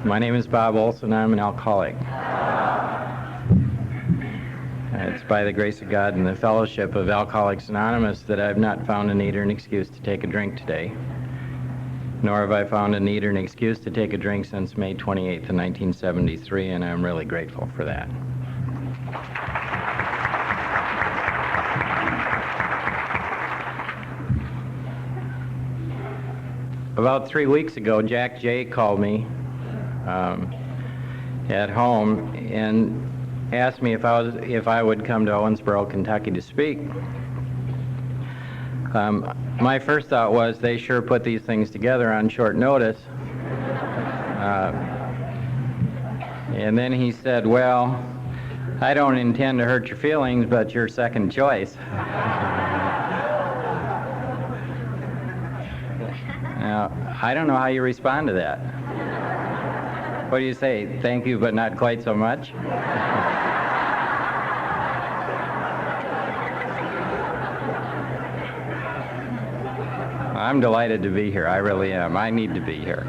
My name is Bob Olson. I'm an alcoholic. It's by the grace of God and the fellowship of Alcoholics Anonymous that I've not found a need or an excuse to take a drink today, nor have I found a need or an excuse to take a drink since May 28th of 1973, and I'm really grateful for that. About 3 weeks ago, Jack J. called me at home and asked me if I would come to Owensboro, Kentucky to speak. My first thought was they sure put these things together on short notice. And then he said, well, I don't intend to hurt your feelings, but you're second choice. Now, I don't know how you respond to that. What do you say? Thank you, but not quite so much? I'm delighted to be here. I really am. I need to be here.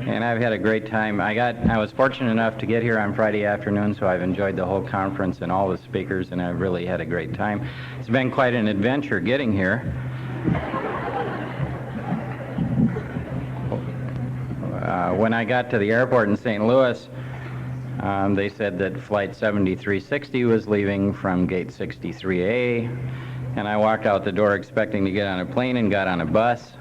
And I've had a great time. I was fortunate enough to get here on Friday afternoon, so I've enjoyed the whole conference and all the speakers, and I've really had a great time. It's been quite an adventure getting here. When I got to the airport in St. Louis, they said that Flight 7360 was leaving from Gate 63A, and I walked out the door expecting to get on a plane and got on a bus.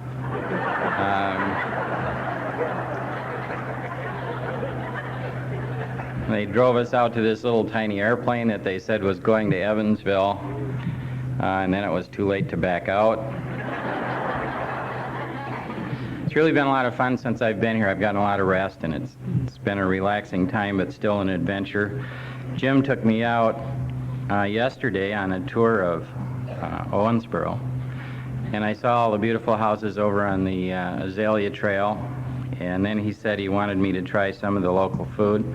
They drove us out to this little tiny airplane that they said was going to Evansville, and then it was too late to back out. It's really been a lot of fun since I've been here. I've gotten a lot of rest, and it's been a relaxing time, but still an adventure. Jim took me out yesterday on a tour of Owensboro, and I saw all the beautiful houses over on the Azalea Trail, and then he said he wanted me to try some of the local food,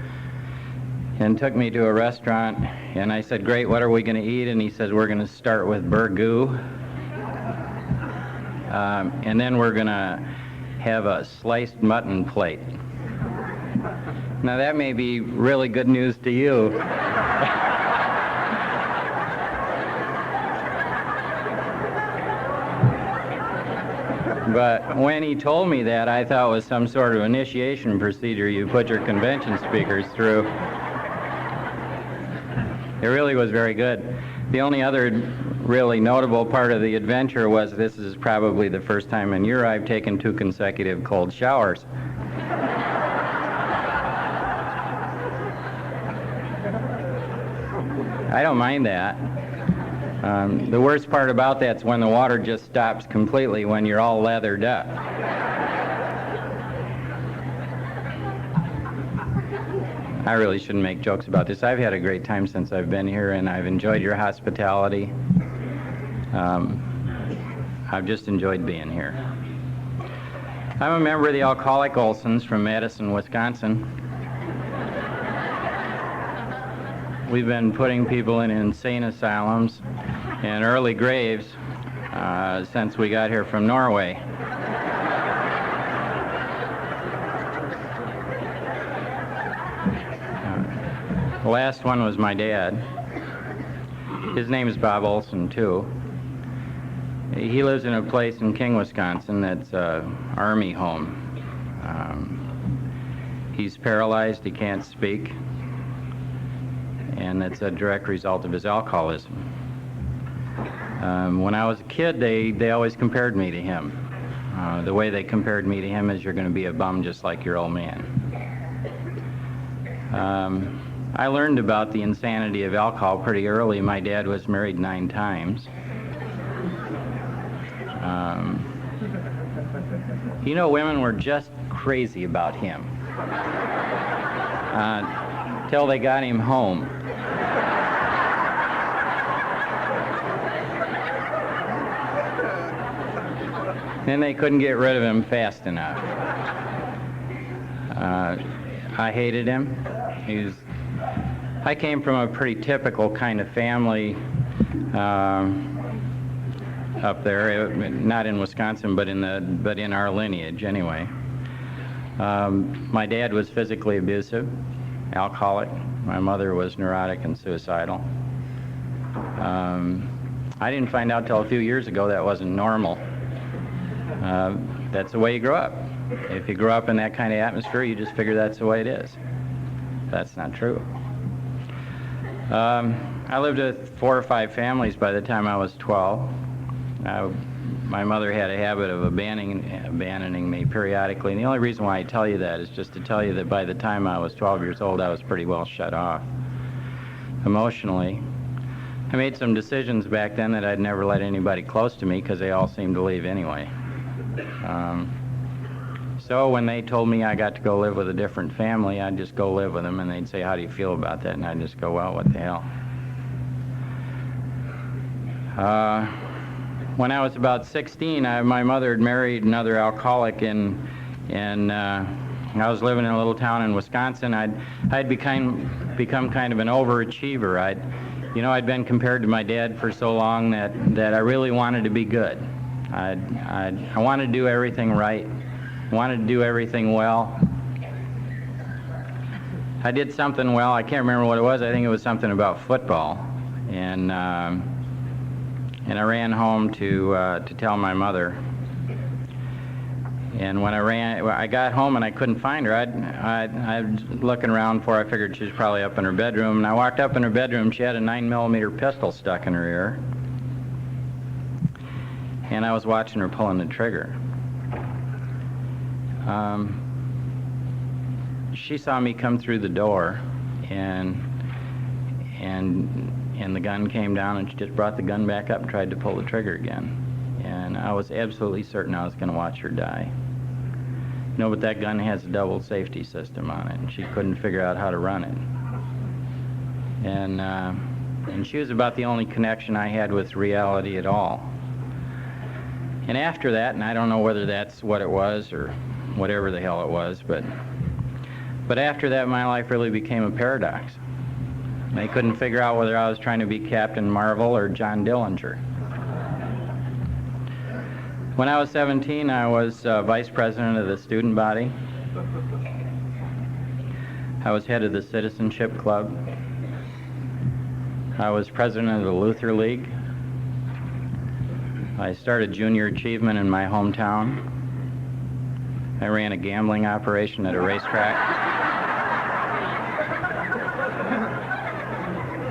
and took me to a restaurant, and I said, great, what are we going to eat? And he says, we're going to start with burgoo, and then we're going to have a sliced mutton plate. Now that may be really good news to you. But when he told me that, I thought it was some sort of initiation procedure you put your convention speakers through. It really was very good. The only other really notable part of the adventure was this is probably the first time in a year I've taken 2 consecutive cold showers. I don't mind that. The worst part about that's when the water just stops completely when you're all lathered up. I really shouldn't make jokes about this. I've had a great time since I've been here, and I've enjoyed your hospitality. I've just enjoyed being here. I'm a member of the Alcoholic Olsons from Madison, Wisconsin. We've been putting people in insane asylums and early graves since we got here from Norway. The last one was my dad. His name is Bob Olson, too. He lives in a place in King, Wisconsin that's an army home. He's paralyzed, he can't speak, and that's a direct result of his alcoholism. When I was a kid, they always compared me to him. The way they compared me to him is you're going to be a bum just like your old man. I learned about the insanity of alcohol pretty early. My dad was married 9 times. You know, women were just crazy about him till they got him home. Then they couldn't get rid of him fast enough. I hated him. I came from a pretty typical kind of family up there, not in Wisconsin, but in our lineage anyway. My dad was physically abusive, alcoholic. My mother was neurotic and suicidal. I didn't find out till a few years ago that wasn't normal. That's the way you grow up. If you grow up in that kind of atmosphere, you just figure that's the way it is. That's not true. I lived with 4 or 5 families by the time I was 12. My mother had a habit of abandoning me periodically, and the only reason why I tell you that is just to tell you that by the time I was 12 years old, I was pretty well shut off emotionally. I made some decisions back then that I'd never let anybody close to me because they all seemed to leave anyway. So when they told me I got to go live with a different family, I'd just go live with them, and they'd say, "How do you feel about that?" And I'd just go, "Well, what the hell." When I was about 16, my mother had married another alcoholic, and I was living in a little town in Wisconsin. I'd become kind of an overachiever. I'd been compared to my dad for so long that I really wanted to be good. I wanted to do everything right. I wanted to do everything well. I did something well. I can't remember what it was. I think it was something about football, and I ran home to tell my mother. And when I got home and I couldn't find her. I was looking around for her. I figured she was probably up in her bedroom. And I walked up in her bedroom. She had a 9mm pistol stuck in her ear. And I was watching her pulling the trigger. She saw me come through the door, and the gun came down, and she just brought the gun back up and tried to pull the trigger again. And I was absolutely certain I was going to watch her die. No, but that gun has a double safety system on it, and she couldn't figure out how to run it. And she was about the only connection I had with reality at all. And after that, and I don't know whether that's what it was or whatever the hell it was, but after that, my life really became a paradox. They couldn't figure out whether I was trying to be Captain Marvel or John Dillinger. When I was 17, I was vice president of the student body. I was head of the Citizenship Club. I was president of the Luther League. I started junior achievement in my hometown. I ran a gambling operation at a racetrack.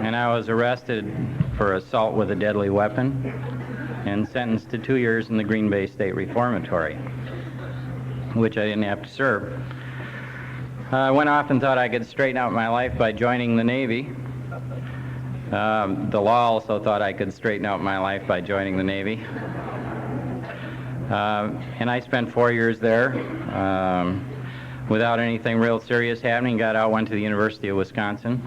And I was arrested for assault with a deadly weapon and sentenced to 2 years in the Green Bay State Reformatory, which I didn't have to serve. I went off and thought I could straighten out my life by joining the Navy. The law also thought I could straighten out my life by joining the Navy. And I spent 4 years there without anything real serious happening. Got out, went to the University of Wisconsin.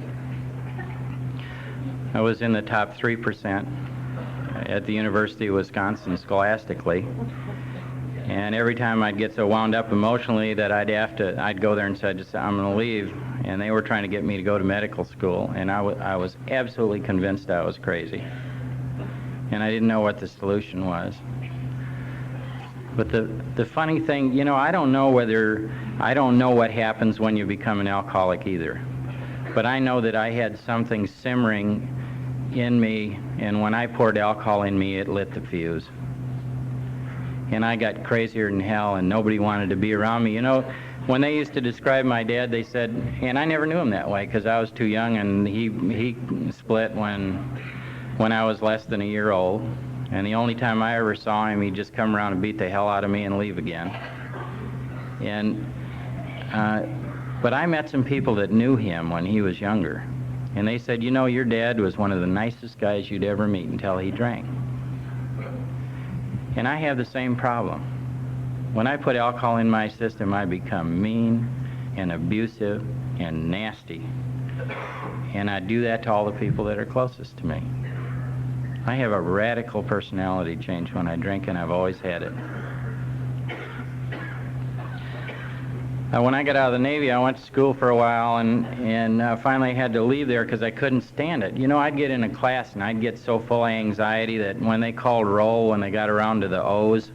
I was in the top 3% at the University of Wisconsin scholastically. And every time I'd get so wound up emotionally that I'd go there and say, I'm going to leave. And they were trying to get me to go to medical school. And I was absolutely convinced I was crazy. And I didn't know what the solution was. But the funny thing, I don't know what happens when you become an alcoholic either. But I know that I had something simmering in me, and when I poured alcohol in me, it lit the fuse. And I got crazier than hell, and nobody wanted to be around me. When they used to describe my dad, they said, and I never knew him that way because I was too young, and he split when I was less than a year old. And the only time I ever saw him, he'd just come around and beat the hell out of me and leave again. But I met some people that knew him when he was younger. And they said, your dad was one of the nicest guys you'd ever meet until he drank. And I have the same problem. When I put alcohol in my system, I become mean and abusive and nasty. And I do that to all the people that are closest to me. I have a radical personality change when I drink, and I've always had it. When I got out of the Navy, I went to school for a while, and finally had to leave there because I couldn't stand it. I'd get in a class, and I'd get so full of anxiety that when they called roll, when they got around to the O's,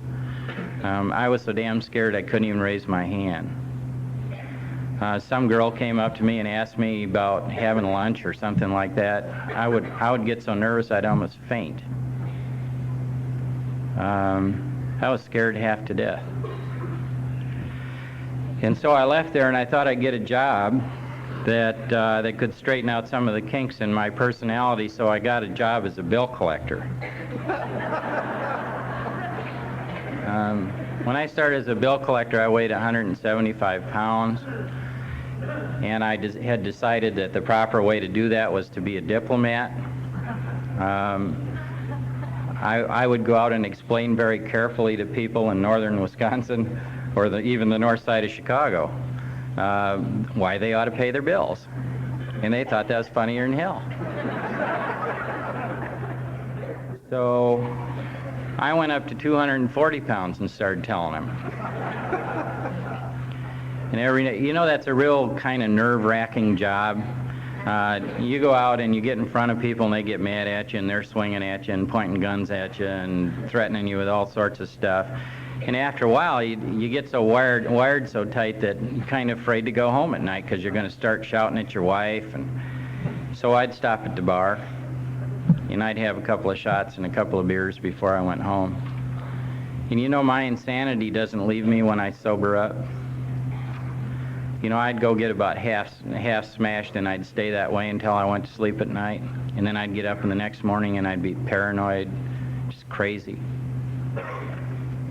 I was so damn scared I couldn't even raise my hand. some girl came up to me and asked me about having lunch or something like that, I would get so nervous I'd almost faint. I was scared half to death. And so I left there, and I thought I'd get a job that could straighten out some of the kinks in my personality, so I got a job as a bill collector. When I started as a bill collector, I weighed 175 pounds, and I had decided that the proper way to do that was to be a diplomat. I would go out and explain very carefully to people in northern Wisconsin, or even the north side of Chicago, why they ought to pay their bills. And they thought that was funnier than hell. So I went up to 240 pounds and started telling them. And that's a real kind of nerve-wracking job. You go out and you get in front of people and they get mad at you and they're swinging at you and pointing guns at you and threatening you with all sorts of stuff. And after a while, you get so wired so tight that you're kind of afraid to go home at night because you're going to start shouting at your wife. And so I'd stop at the bar, and I'd have a couple of shots and a couple of beers before I went home. And my insanity doesn't leave me when I sober up. I'd go get about half smashed, and I'd stay that way until I went to sleep at night. And then I'd get up in the next morning, and I'd be paranoid, just crazy.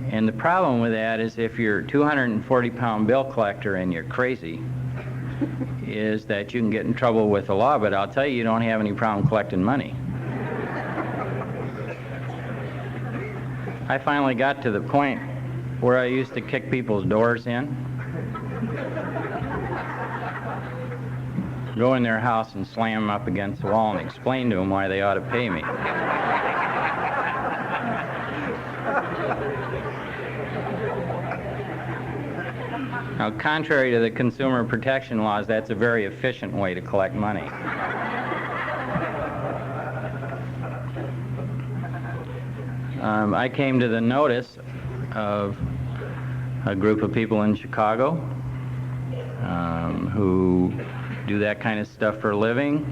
And the problem with that is if you're a 240-pound bill collector and you're crazy, is that you can get in trouble with the law, but I'll tell you, you don't have any problem collecting money. I finally got to the point where I used to kick people's doors in, go in their house and slam them up against the wall and explain to them why they ought to pay me. Now, contrary to the consumer protection laws, that's a very efficient way to collect money. I came to the notice of a group of people in Chicago who do that kind of stuff for a living.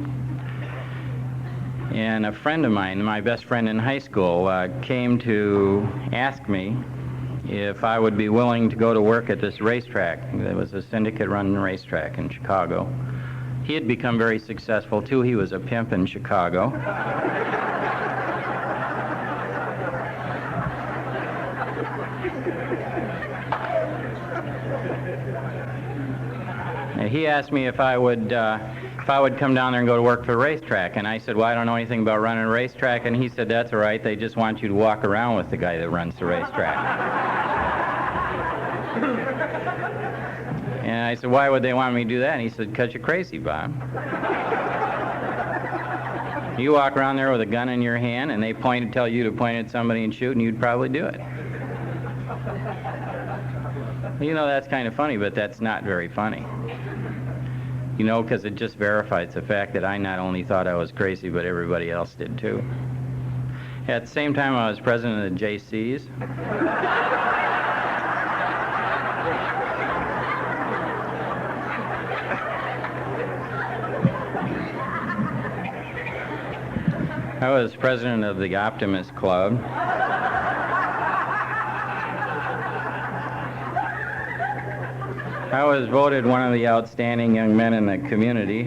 And a friend of mine, my best friend in high school, came to ask me if I would be willing to go to work at this racetrack. There was a syndicate-run racetrack in Chicago. He had become very successful, too. He was a pimp in Chicago. And he asked me if I would come down there and go to work for the racetrack. And I said, well, I don't know anything about running a racetrack. And he said, that's all right. They just want you to walk around with the guy that runs the racetrack. And I said, why would they want me to do that? And he said, because you're crazy, Bob. You walk around there with a gun in your hand, and they tell you to point at somebody and shoot, and you'd probably do it. That's kind of funny, but that's not very funny. Because it just verifies the fact that I not only thought I was crazy, but everybody else did too. At the same time, I was president of the JCs. I was president of the Optimist Club. I was voted one of the outstanding young men in the community,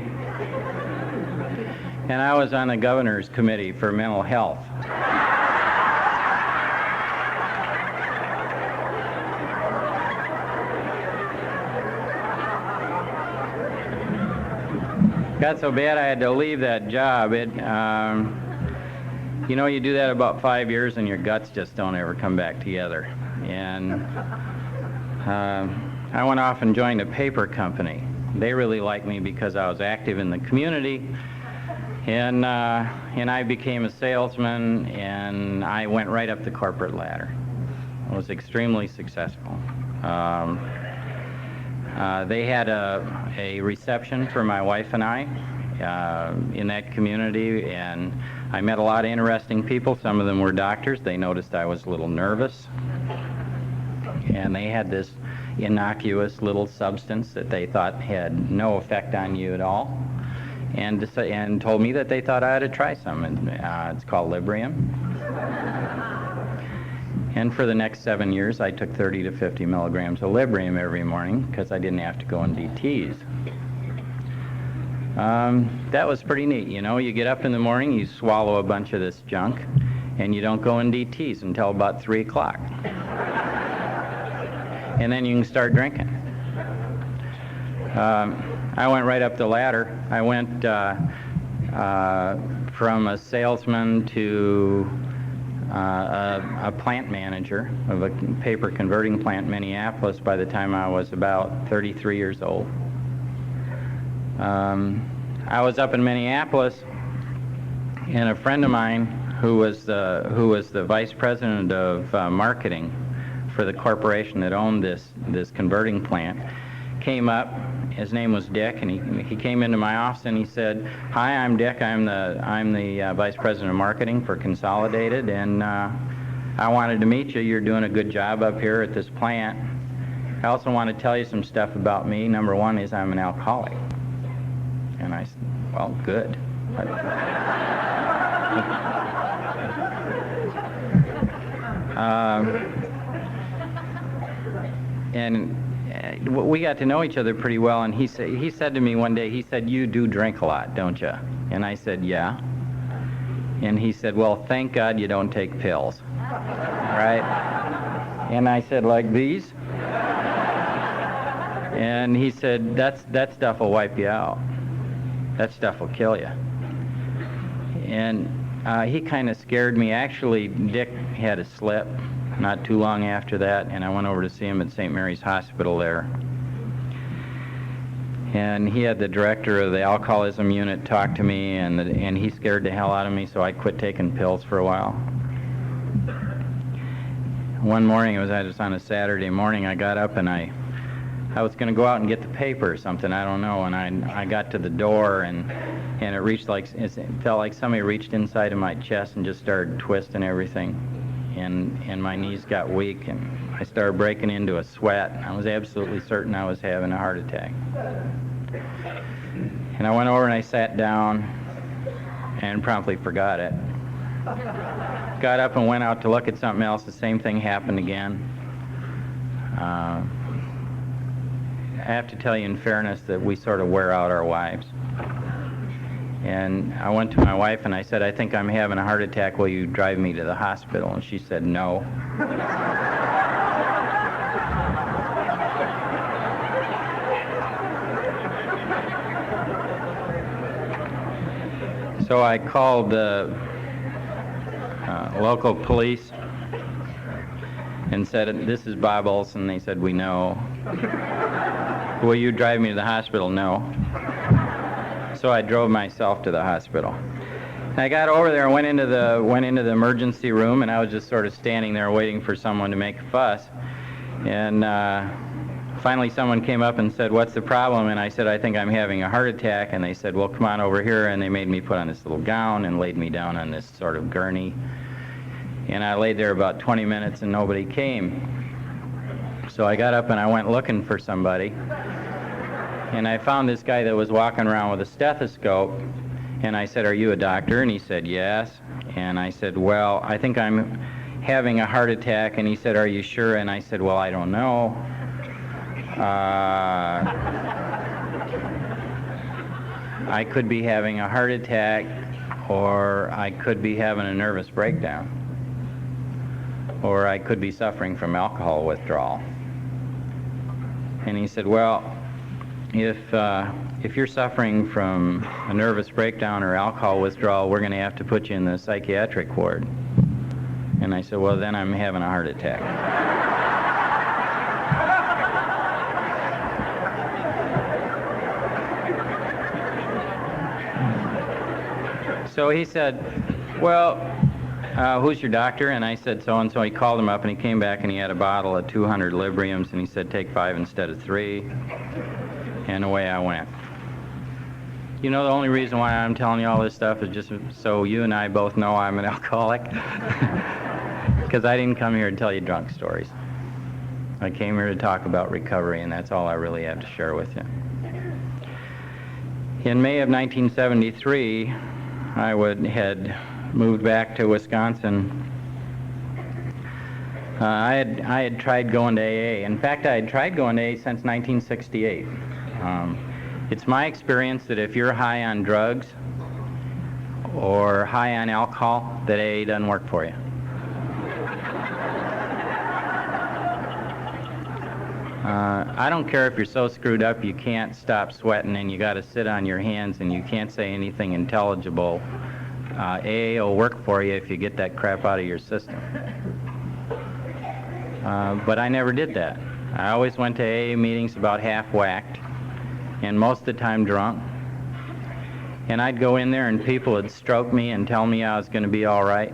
and I was on the governor's committee for mental health. Got so bad I had to leave that job. You do that about 5 years and your guts just don't ever come back together. And I went off and joined a paper company. They really liked me because I was active in the community, and I became a salesman, and I went right up the corporate ladder. I was extremely successful. They had a reception for my wife and I in that community, and I met a lot of interesting people. Some of them were doctors. They noticed I was a little nervous, and they had this innocuous little substance that they thought had no effect on you at all, and told me that they thought I ought to try some. And, it's called Librium. And for the next 7 years, I took 30 to 50 milligrams of Librium every morning because I didn't have to go on DTs. That was pretty neat. You know, you get up in the morning, you swallow a bunch of this junk, and you don't go in DTs until about 3 o'clock. And then you can start drinking. I went right up the ladder. I went from a salesman to a plant manager of a paper converting plant in Minneapolis by the time I was about 33 years old. I was up in Minneapolis, and a friend of mine who was the vice president of marketing for the corporation that owned this converting plant came up. His name was Dick, and he came into my office and he said, "Hi, I'm Dick. I'm the vice president of marketing for Consolidated, and I wanted to meet you. You're doing a good job up here at this plant. I also want to tell you some stuff about me. Number one is I'm an alcoholic." And I said, "Well, good." And we got to know each other pretty well, and he said to me one day, he said, "You do drink a lot, don't you?" And I said, "Yeah." And he said, "Well, thank God you don't take pills." Right? And I said, "Like these?" And he said, that stuff will wipe you out. That stuff will kill you." And he kind of scared me. Actually, Dick had a slip not too long after that, and I went over to see him at St. Mary's Hospital there. And he had the director of the alcoholism unit talk to me, and he scared the hell out of me, so I quit taking pills for a while. One morning, it was on a Saturday morning, I got up and I was going to go out and get the paper or something, I don't know, and I got to the door, and it felt like somebody reached inside of my chest and just started twisting everything. And my knees got weak, and I started breaking into a sweat. I was absolutely certain I was having a heart attack. And I went over and I sat down and promptly forgot it. Got up and went out to look at something else. The same thing happened again. I have to tell you in fairness that we sort of wear out our wives. And I went to my wife and I said, "I think I'm having a heart attack. Will you drive me to the hospital?" And she said, "No." So I called the local police and said, "This is Bob Olson." They said, "We know." "Will you drive me to the hospital?" "No." So I drove myself to the hospital. And I got over there and went into the emergency room, and I was just sort of standing there waiting for someone to make a fuss. And finally someone came up and said, "What's the problem?" And I said, "I think I'm having a heart attack." And they said, "Well, come on over here." And they made me put on this little gown and laid me down on this sort of gurney. And I laid there about 20 minutes and nobody came. So I got up and I went looking for somebody. And I found this guy that was walking around with a stethoscope, and I said, "Are you a doctor?" And he said, "Yes." And I said, "Well, I think I'm having a heart attack." And he said, "Are you sure?" And I said, "Well, I don't know. I could be having a heart attack, or I could be having a nervous breakdown, or I could be suffering from alcohol withdrawal." And he said, "Well, if you're suffering from a nervous breakdown or alcohol withdrawal, we're going to have to put you in the psychiatric ward." And I said, "Well, then I'm having a heart attack." So he said, "Well, who's your doctor?" And I said, "So-and-so." He called him up, and he came back, and he had a bottle of 200 Libriums, and he said, "Take 5 instead of 3. And away I went. You know, the only reason why I'm telling you all this stuff is just so you and I both know I'm an alcoholic. Because I didn't come here to tell you drunk stories. I came here to talk about recovery, and that's all I really have to share with you. In May of 1973, I had moved back to Wisconsin. I had tried going to AA. In fact, I had tried going to AA since 1968. It's my experience that if you're high on drugs or high on alcohol, that AA doesn't work for you. I don't care if you're so screwed up you can't stop sweating and you got to sit on your hands and you can't say anything intelligible. AA will work for you if you get that crap out of your system. But I never did that. I always went to AA meetings about half-whacked and most of the time drunk. And I'd go in there and people would stroke me and tell me I was going to be all right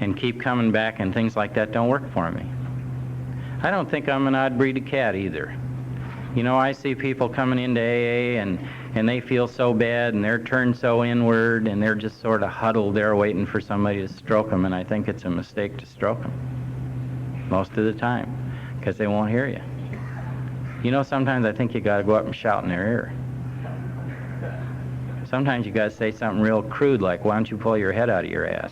and keep coming back, and things like that don't work for me. I don't think I'm an odd breed of cat either. You know, I see people coming into AA and they feel so bad and they're turned so inward and they're just sort of huddled there waiting for somebody to stroke them, and I think it's a mistake to stroke them most of the time because they won't hear you. You know, sometimes I think you got to go up and shout in their ear. Sometimes you got to say something real crude like, why don't you pull your head out of your ass?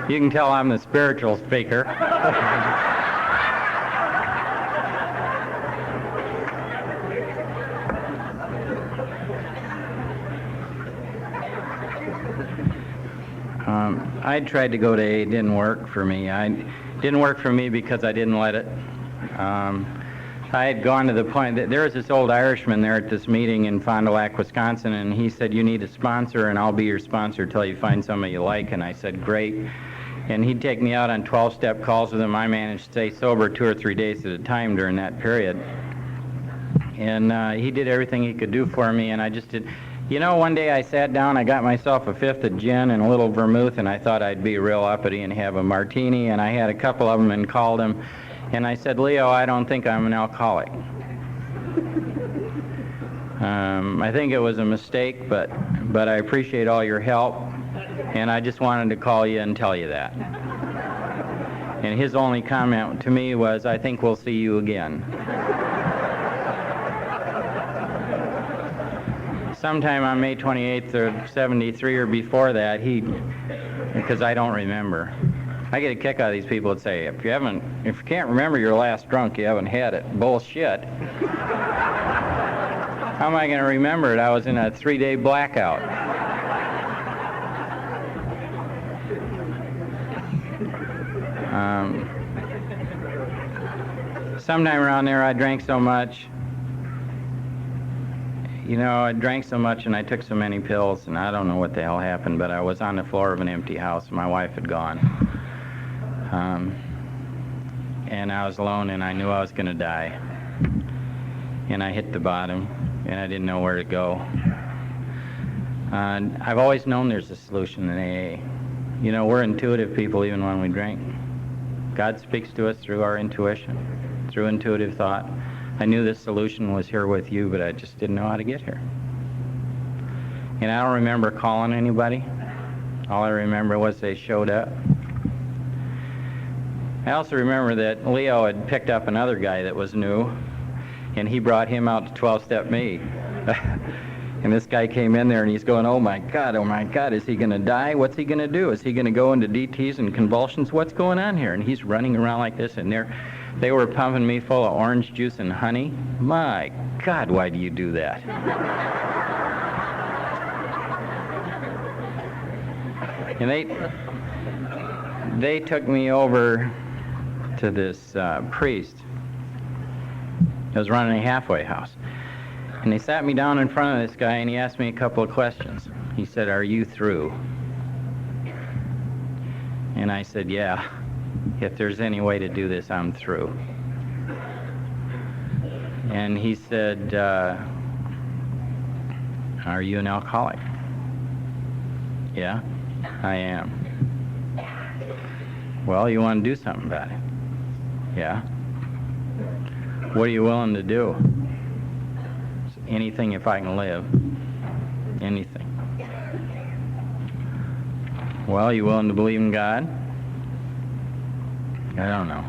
You can tell I'm the spiritual speaker. I tried to go to AA. It didn't work for me. It didn't work for me because I didn't let it. I had gone to the point that there was this old Irishman there at this meeting in Fond du Lac, Wisconsin, and he said, you need a sponsor, and I'll be your sponsor till you find somebody you like. And I said, great. And he'd take me out on 12-step calls with him. I managed to stay sober 2 or 3 days at a time during that period. And he did everything he could do for me, and I just did. You know, one day I sat down, I got myself a fifth of gin and a little vermouth, and I thought I'd be real uppity and have a martini, and I had a couple of them and called him, and I said, Leo, I don't think I'm an alcoholic. I think it was a mistake, but I appreciate all your help, and I just wanted to call you and tell you that. And his only comment to me was, I think we'll see you again. Sometime on May 28th of 73 or before that, because I don't remember. I get a kick out of these people that say, if you can't remember your last drunk, you haven't had it. Bullshit. How am I going to remember it? I was in a 3-day blackout. Sometime around there, I drank so much. You know, I drank so much and I took so many pills, and I don't know what the hell happened, but I was on the floor of an empty house. My wife had gone. And I was alone, and I knew I was going to die. And I hit the bottom, and I didn't know where to go. I've always known there's a solution in AA. You know, we're intuitive people even when we drink. God speaks to us through our intuition, through intuitive thought. I knew this solution was here with you, but I just didn't know how to get here. And I don't remember calling anybody. All I remember was they showed up. I also remember that Leo had picked up another guy that was new, and he brought him out to 12-step me. And this guy came in there, and he's going, oh my God, is he going to die? What's he going to do? Is he going to go into DTs and convulsions? What's going on here? And he's running around like this, and they were pumping me full of orange juice and honey. My God, why do you do that? And they took me over to this priest that was running a halfway house. And they sat me down in front of this guy, and he asked me a couple of questions. He said, are you through? And I said, yeah. If there's any way to do this, I'm through. And he said, are you an alcoholic? Yeah, I am. Well, you want to do something about it? Yeah. What are you willing to do? Anything if I can live. Anything. Well, you willing to believe in God? I don't know.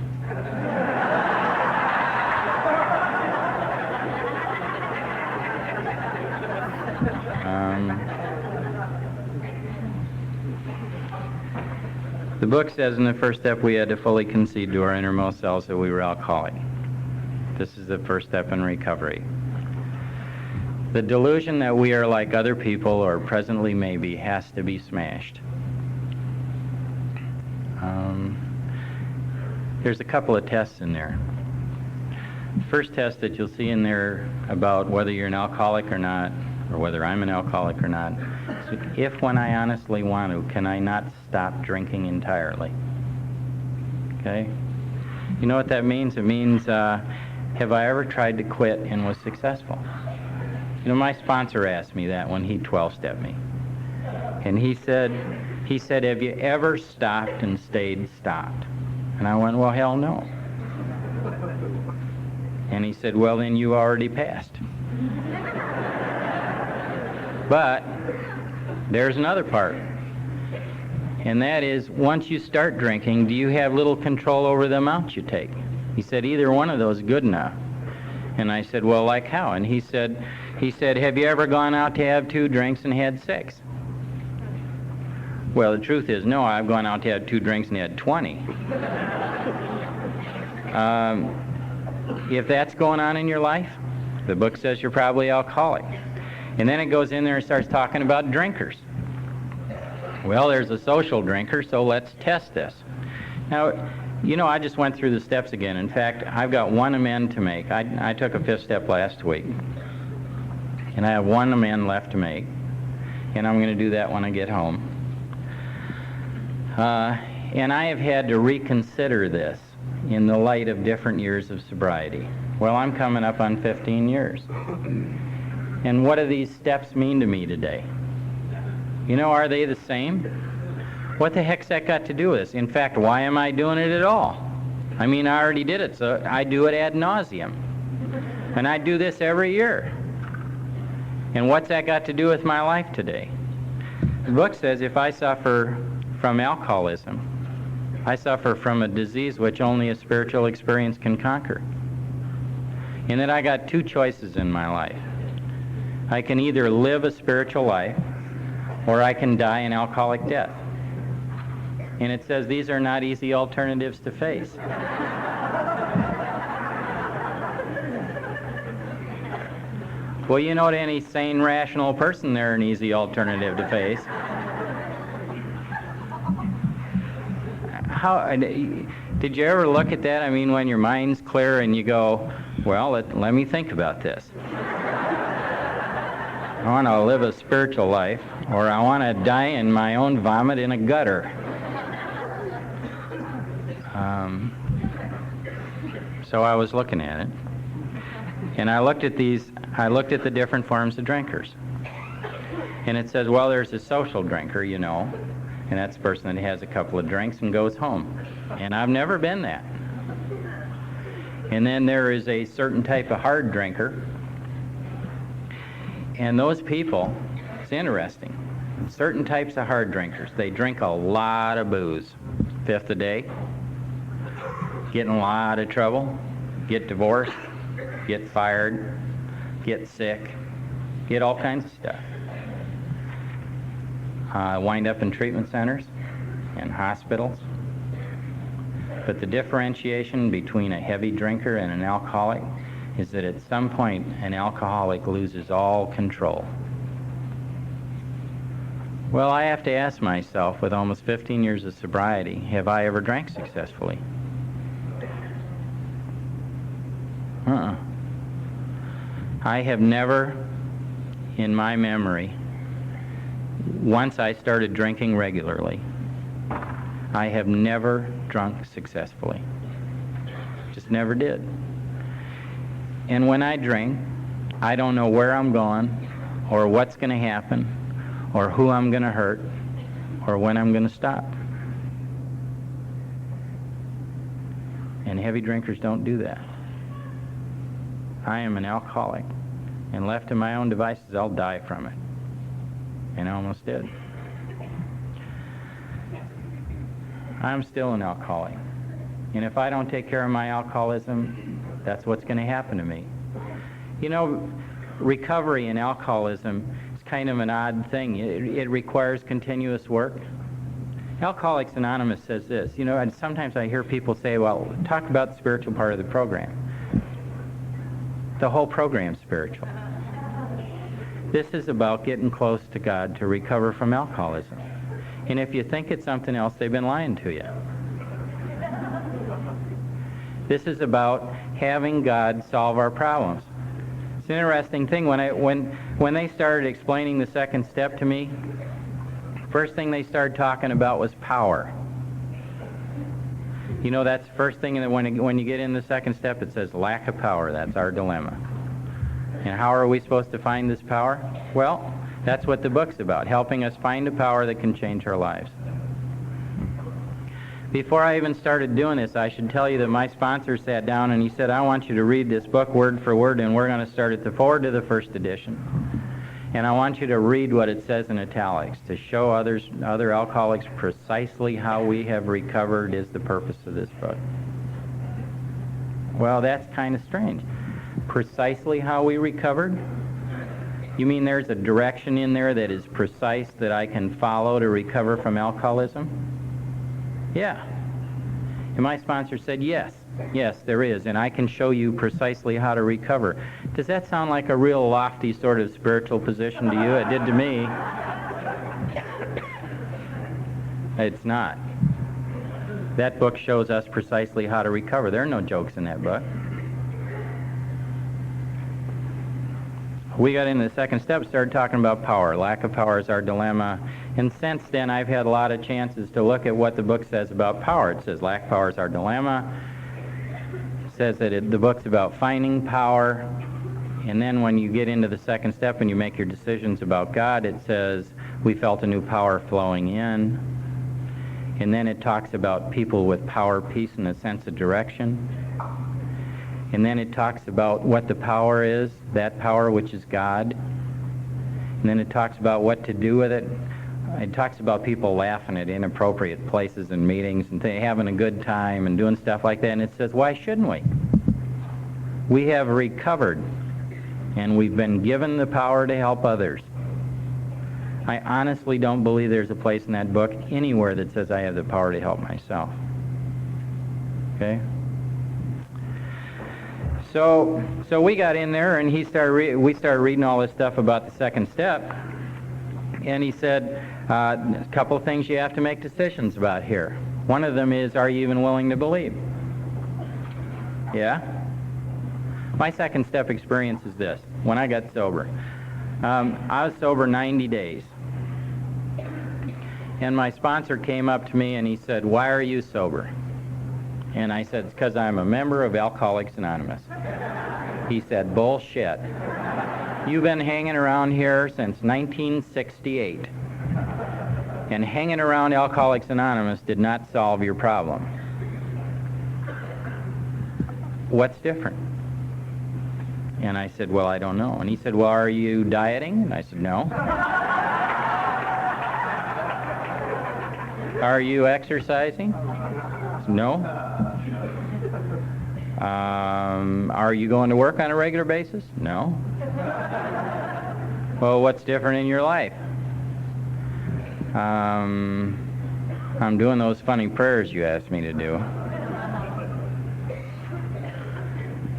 The book says in the first step we had to fully concede to our innermost selves that we were alcoholic. This is the first step in recovery. The delusion that we are like other people, or presently maybe, has to be smashed. There's a couple of tests in there. The first test that you'll see in there about whether you're an alcoholic or not, or whether I'm an alcoholic or not, is if when I honestly want to, can I not stop drinking entirely? Okay? You know what that means? It means, have I ever tried to quit and was successful? You know, my sponsor asked me that when he 12-stepped me. And he said, have you ever stopped and stayed stopped? And I went, well, hell no. And he said, well, then you already passed. But there's another part. And that is, once you start drinking, do you have little control over the amount you take? He said, either one of those is good enough. And I said, well, like how? And he said, have you ever gone out to have 2 drinks and had 6? Well, the truth is, no, I've gone out to have 2 drinks and had 20. If that's going on in your life, the book says you're probably alcoholic. And then it goes in there and starts talking about drinkers. Well, there's a social drinker, so let's test this. Now, you know, I just went through the steps again. In fact, I've got one amend to make. I took a 5th step last week. And I have one amend left to make. And I'm going to do that when I get home. And I have had to reconsider this in the light of different years of sobriety. Well, I'm coming up on 15 years. And what do these steps mean to me today? You know, are they the same? What the heck's that got to do with this? In fact, why am I doing it at all? I mean, I already did it, so I do it ad nauseum. And I do this every year. And what's that got to do with my life today? The book says if I suffer from alcoholism, I suffer from a disease which only a spiritual experience can conquer. And that I got 2 choices in my life. I can either live a spiritual life, or I can die an alcoholic death. And it says these are not easy alternatives to face. Well, you know, to any sane, rational person, they're an easy alternative to face. Did you ever look at that? I mean, when your mind's clear and you go, well, let me think about this. I want to live a spiritual life, or I want to die in my own vomit in a gutter. So I was looking at it, and I looked at the different forms of drinkers. And it says, well, there's a social drinker, you know, and that's the person that has a couple of drinks and goes home. And I've never been that. And then there is a certain type of hard drinker. And those people, it's interesting, certain types of hard drinkers, they drink a lot of booze. 5th a day, get in a lot of trouble, get divorced, get fired, get sick, get all kinds of stuff. Wind up in treatment centers and hospitals. But the differentiation between a heavy drinker and an alcoholic is that at some point an alcoholic loses all control. Well, I have to ask myself, with almost 15 years of sobriety, have I ever drank successfully? I have never, in my memory, once I started drinking regularly, I have never drunk successfully. Just never did. And when I drink, I don't know where I'm going, or what's going to happen, or who I'm going to hurt, or when I'm going to stop. And heavy drinkers don't do that. I am an alcoholic, and left to my own devices, I'll die from it. And I almost did. I'm still an alcoholic. And if I don't take care of my alcoholism, that's what's going to happen to me. You know, recovery in alcoholism is kind of an odd thing. It requires continuous work. Alcoholics Anonymous says this, you know, and sometimes I hear people say, well, talk about the spiritual part of the program. The whole program's spiritual. This is about getting close to God to recover from alcoholism. And if you think it's something else, they've been lying to you. This is about having God solve our problems. It's an interesting thing. When they started explaining the second step to me, first thing they started talking about was power. You know, that's the first thing that when you get in the second step, it says lack of power. That's our dilemma. And how are we supposed to find this power? Well, that's what the book's about, helping us find a power that can change our lives. Before I even started doing this, I should tell you that my sponsor sat down and he said, I want you to read this book word for word, and we're going to start at the forward to the first edition. And I want you to read what it says in italics to show other alcoholics precisely how we have recovered is the purpose of this book. Well, that's kind of strange. Precisely how we recovered? You mean there's a direction in there that is precise that I can follow to recover from alcoholism? Yeah. And my sponsor said, yes, there is, and I can show you precisely how to recover. Does that sound like a real lofty sort of spiritual position to you? It did to me. It's not. That book shows us precisely how to recover. There are no jokes in that book. We got into the second step, started talking about power. Lack of power is our dilemma. And since then, I've had a lot of chances to look at what the book says about power. It says lack of power is our dilemma. It says that the book's about finding power. And then when you get into the second step and you make your decisions about God, it says we felt a new power flowing in. And then it talks about people with power, peace, and a sense of direction. And then it talks about what the power is, that power which is God. And then it talks about what to do with it. It talks about people laughing at inappropriate places and meetings and having a good time and doing stuff like that. And it says, why shouldn't we? We have recovered, and we've been given the power to help others. I honestly don't believe there's a place in that book anywhere that says I have the power to help myself. Okay? So we got in there, and we started reading all this stuff about the second step, and he said, a couple of things you have to make decisions about here. One of them is, are you even willing to believe? Yeah? My second step experience is this. When I got sober, I was sober 90 days. And my sponsor came up to me and he said, why are you sober? And I said, it's because I'm a member of Alcoholics Anonymous. He said, bullshit. You've been hanging around here since 1968. And hanging around Alcoholics Anonymous did not solve your problem. What's different? And I said, well, I don't know. And he said, well, are you dieting? And I said, no. Are you exercising? I said, no. Are you going to work on a regular basis? No. Well, what's different in your life? I'm doing those funny prayers you asked me to do.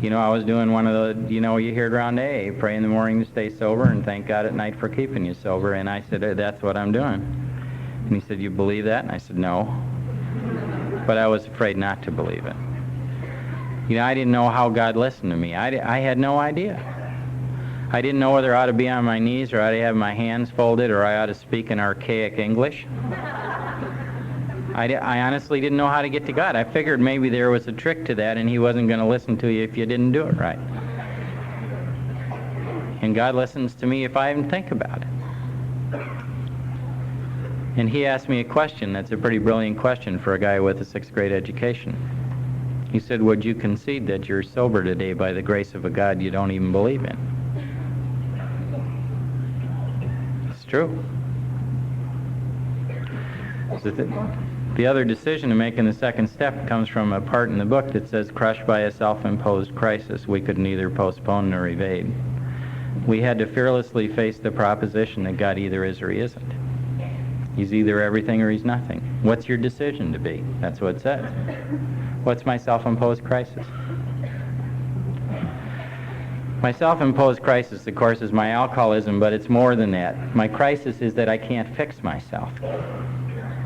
You know, I was doing one of the, you hear it around AA, pray in the morning to stay sober and thank God at night for keeping you sober. And I said, that's what I'm doing. And he said, you believe that? And I said, no. But I was afraid not to believe it. I didn't know how God listened to me. I had no idea. I didn't know whether I ought to be on my knees or I ought to have my hands folded or I ought to speak in archaic English. I honestly didn't know how to get to God. I figured maybe there was a trick to that and he wasn't going to listen to you if you didn't do it right. And God listens to me if I even think about it. And he asked me a question that's a pretty brilliant question for a guy with a 6th grade education. He said, would you concede that you're sober today by the grace of a God you don't even believe in? It's true. The other decision to make in the second step comes from a part in the book that says, crushed by a self-imposed crisis we could neither postpone nor evade. We had to fearlessly face the proposition that God either is or he isn't. He's either everything or he's nothing. What's your decision to be? That's what it says. What's my self-imposed crisis? My self-imposed crisis, of course, is my alcoholism, but it's more than that. My crisis is that I can't fix myself.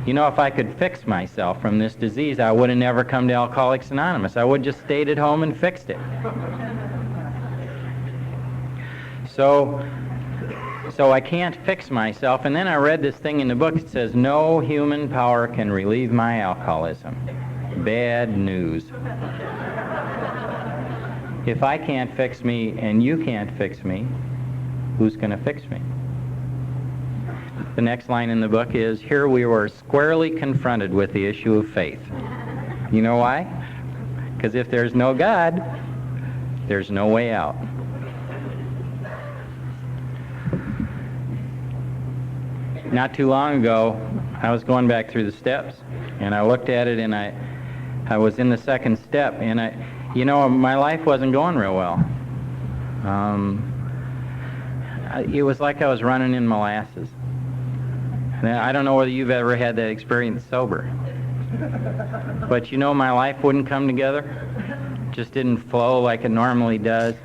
You know, if I could fix myself from this disease, I would have never come to Alcoholics Anonymous. I would have just stayed at home and fixed it. So I can't fix myself. And then I read this thing in the book. It says, no human power can relieve my alcoholism. Bad news. If I can't fix me and you can't fix me, who's going to fix me? The next line in the book is, here we were squarely confronted with the issue of faith. You know why? Because if there's no God, there's no way out. Not too long ago, I was going back through the steps, and I looked at it, and I was in the second step, and my life wasn't going real well. It was like I was running in molasses. And I don't know whether you've ever had that experience sober. But my life wouldn't come together. Just didn't flow like it normally does.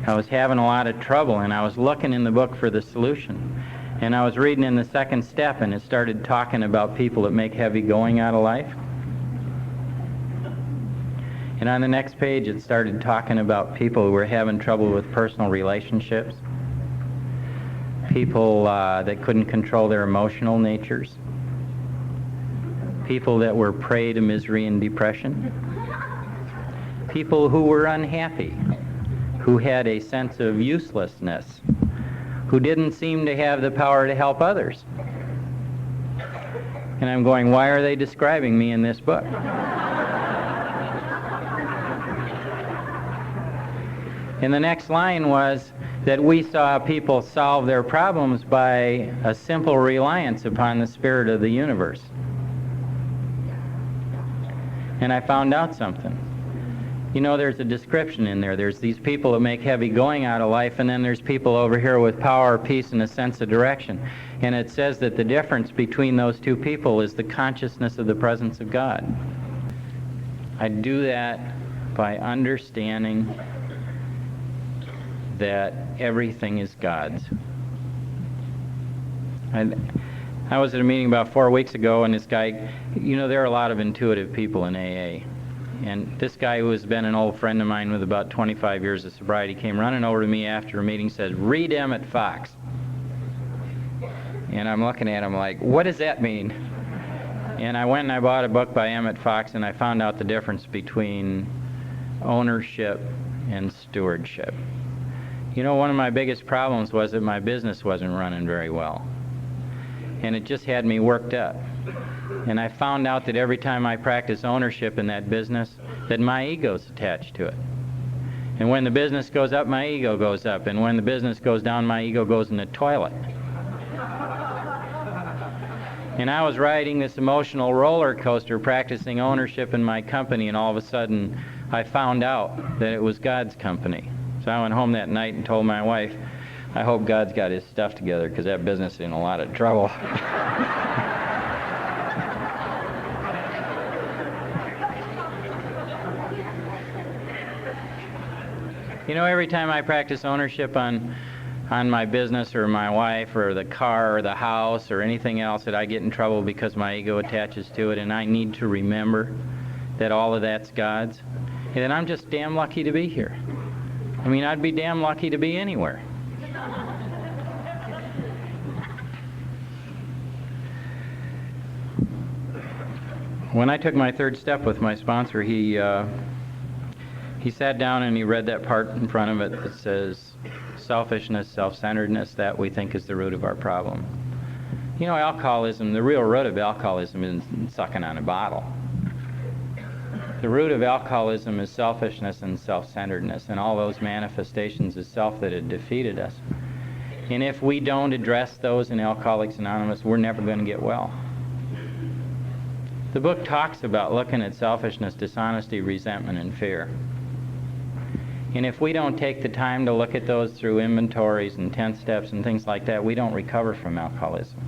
I was having a lot of trouble, and I was looking in the book for the solution. And I was reading in the second step, and it started talking about people that make heavy going out of life. And on the next page, it started talking about people who were having trouble with personal relationships. People that couldn't control their emotional natures. People that were prey to misery and depression. People who were unhappy, who had a sense of uselessness, who didn't seem to have the power to help others. And I'm going, why are they describing me in this book? And the next line was that we saw people solve their problems by a simple reliance upon the spirit of the universe. And I found out something. There's a description in there. There's these people that make heavy going out of life, and then there's people over here with power, peace, and a sense of direction. And it says that the difference between those two people is the consciousness of the presence of God. I do that by understanding that everything is God's. I was at a meeting about 4 weeks ago, and this guy, there are a lot of intuitive people in AA. And this guy, who has been an old friend of mine with about 25 years of sobriety, came running over to me after a meeting and says, read Emmett Fox. And I'm looking at him like, what does that mean? And I went and I bought a book by Emmett Fox, and I found out the difference between ownership and stewardship. One of my biggest problems was that my business wasn't running very well. And it just had me worked up. And I found out that every time I practice ownership in that business, that my ego's attached to it. And when the business goes up, my ego goes up. And when the business goes down, my ego goes in the toilet. And I was riding this emotional roller coaster practicing ownership in my company, and all of a sudden I found out that it was God's company. So I went home that night and told my wife, I hope God's got his stuff together, because that business is in a lot of trouble. Every time I practice ownership on my business or my wife or the car or the house or anything else, that I get in trouble because my ego attaches to it, and I need to remember that all of that's God's, and that I'm just damn lucky to be here. I'd be damn lucky to be anywhere. When I took my third step with my sponsor, he sat down and he read that part in front of it that says, selfishness, self-centeredness, that we think is the root of our problem. Alcoholism, the real root of alcoholism isn't sucking on a bottle. The root of alcoholism is selfishness and self-centeredness, and all those manifestations of self that had defeated us. And if we don't address those in Alcoholics Anonymous, we're never going to get well. The book talks about looking at selfishness, dishonesty, resentment, and fear. And if we don't take the time to look at those through inventories and 10 steps and things like that, we don't recover from alcoholism.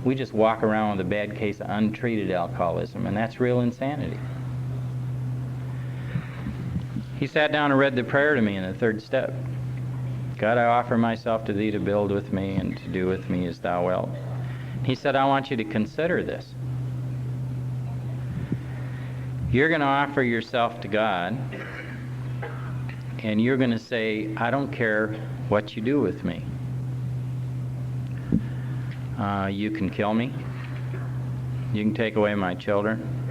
We just walk around with a bad case of untreated alcoholism, and that's real insanity. He sat down and read the prayer to me in the third step. God, I offer myself to thee to build with me and to do with me as thou wilt. He said, I want you to consider this. You're going to offer yourself to God, and you're going to say, I don't care what you do with me. You can kill me. You can take away my children.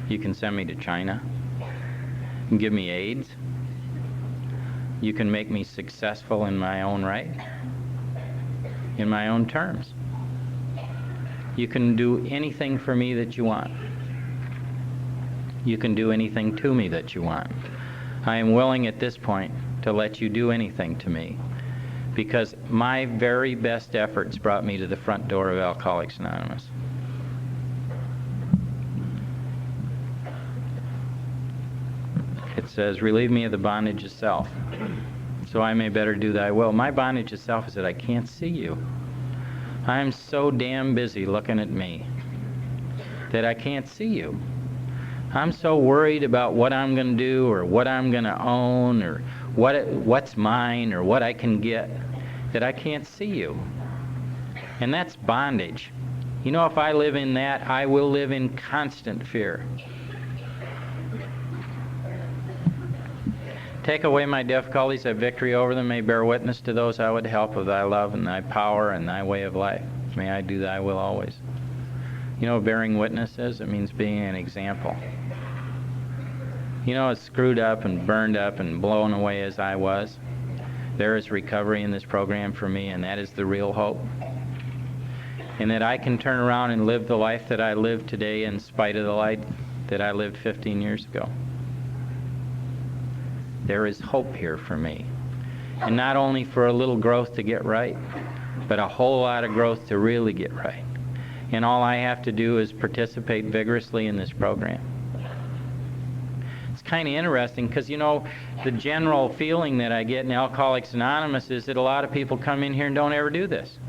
You can send me to China. You can give me AIDS. You can make me successful in my own right, in my own terms. You can do anything for me that you want. You can do anything to me that you want. I am willing at this point to let you do anything to me, because my very best efforts brought me to the front door of Alcoholics Anonymous. It says, relieve me of the bondage of self, so I may better do thy will. My bondage of self is that I can't see you. I'm so damn busy looking at me that I can't see you. I'm so worried about what I'm going to do or what I'm going to own or what's mine or what I can get that I can't see you. And that's bondage. You know, if I live in that, I will live in constant fear. Take away my difficulties, have victory over them, may bear witness to those I would help of thy love and thy power and thy way of life. May I do thy will always. You know what bearing witness is? It means being an example. You know, as screwed up and burned up and blown away as I was, there is recovery in this program for me, and that is the real hope. And that I can turn around and live the life that I live today in spite of the life that I lived 15 years ago. There is hope here for me. And not only for a little growth to get right, but a whole lot of growth to really get right. And all I have to do is participate vigorously in this program. It's kind of interesting because, you know, the general feeling that I get in Alcoholics Anonymous is that a lot of people come in here and don't ever do this.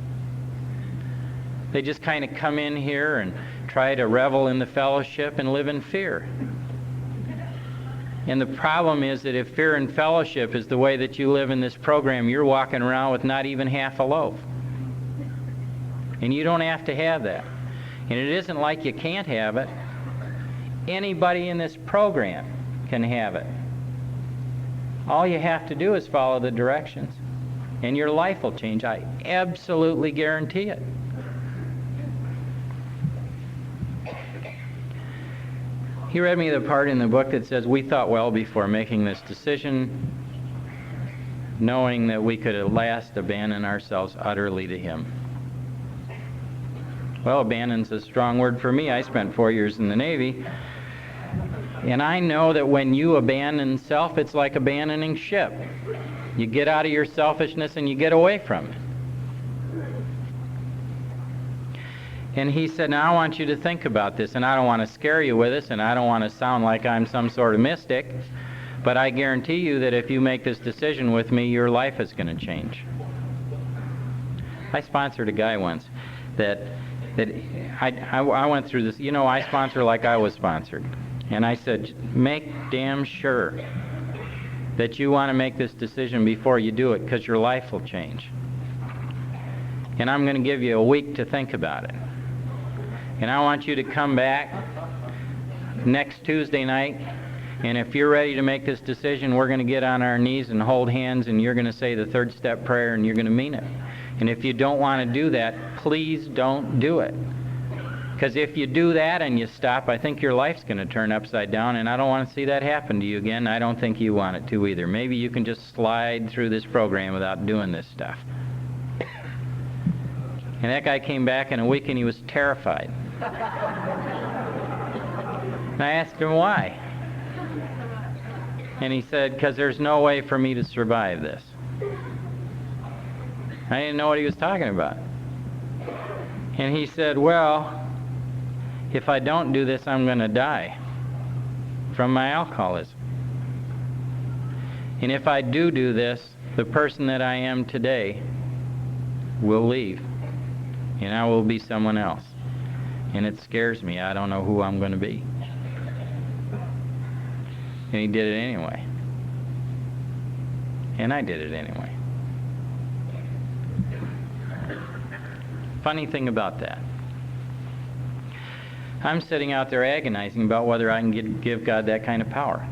They just kind of come in here and try to revel in the fellowship and live in fear. And the problem is that if fear and fellowship is the way that you live in this program, you're walking around with not even half a loaf. And you don't have to have that. And it isn't like you can't have it. Anybody in this program can have it. All you have to do is follow the directions, and your life will change. I absolutely guarantee it. He read me the part in the book that says, we thought well before making this decision, knowing that we could at last abandon ourselves utterly to Him. Well, abandon's a strong word for me. I spent 4 years in the Navy, and I know that when you abandon self, it's like abandoning ship. You get out of your selfishness and you get away from it. And he said, now I want you to think about this, and I don't want to scare you with this, and I don't want to sound like I'm some sort of mystic, but I guarantee you that if you make this decision with me, your life is going to change. I sponsored a guy once that I went through this. You know, I sponsor like I was sponsored. And I said, make damn sure that you want to make this decision before you do it, because your life will change. And I'm going to give you a week to think about it. And I want you to come back next Tuesday night, and if you're ready to make this decision, we're going to get on our knees and hold hands, and you're going to say the third step prayer, and you're going to mean it. And if you don't want to do that, please don't do it. Because if you do that and you stop, I think your life's going to turn upside down, and I don't want to see that happen to you again. I don't think you want it to either. Maybe you can just slide through this program without doing this stuff. And that guy came back in a week, and he was terrified. And I asked him why. And he said, because there's no way for me to survive this. I didn't know what he was talking about. And he said, well, If I don't do this, I'm going to die from my alcoholism. And if I do this, the person that I am today will leave, and I will be someone else. And it scares me. I don't know who I'm going to be. And he did it anyway. And I did it anyway. Funny thing about that, I'm sitting out there agonizing about whether I can give God that kind of power.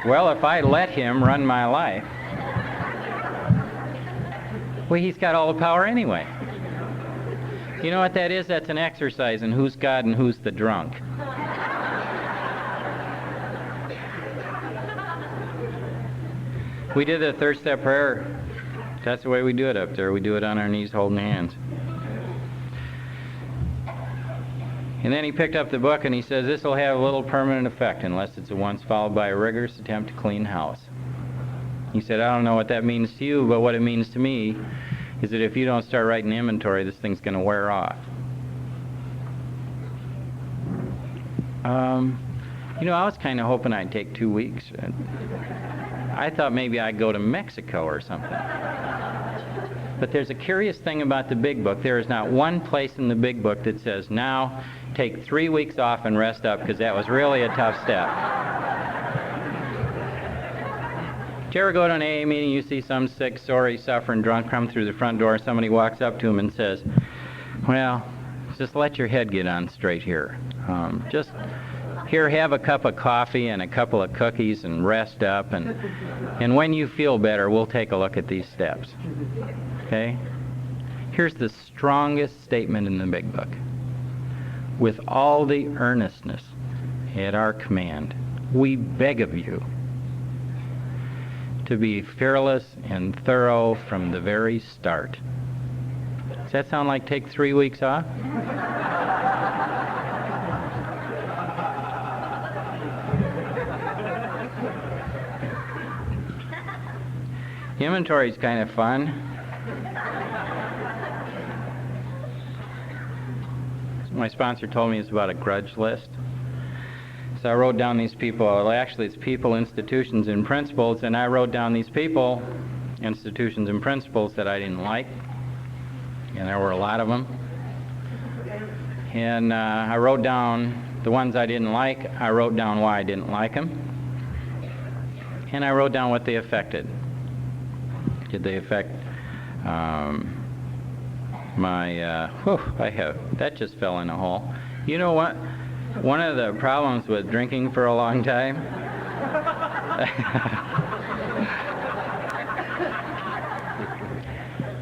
Well, if I let him run my life, well, he's got all the power anyway. You know what that is? That's an exercise in who's God and who's the drunk. We did the third step prayer. That's the way we do it up there. We do it on our knees holding hands. And then he picked up the book and he says, this will have a little permanent effect unless it's once followed by a rigorous attempt to clean house. He said, I don't know what that means to you, but what it means to me is that if you don't start writing inventory, this thing's going to wear off. You know, I was kind of hoping I'd take 2 weeks. I thought maybe I'd go to Mexico or something. But there's a curious thing about the Big Book. There is not one place in the Big Book that says, now take 3 weeks off and rest up, because that was really a tough step. Did you ever go to an AA meeting, you see some sick, sorry, suffering drunk come through the front door, somebody walks up to him and says, well, just let your head get on straight here. Just here, have a cup of coffee and a couple of cookies and rest up, and when you feel better, we'll take a look at these steps. Okay? Here's the strongest statement in the Big Book. With all the earnestness at our command, we beg of you to be fearless and thorough from the very start. Does that sound like take 3 weeks off? Inventory is kind of fun. My sponsor told me it's about a grudge list. So I wrote down these people. Well, actually, it's people, institutions, and principles. And I wrote down these people, institutions, and principles that I didn't like. And there were a lot of them. And I wrote down the ones I didn't like. I wrote down why I didn't like them. And I wrote down what they affected. Did they affect that just fell in a hole. You know what? One of the problems with drinking for a long time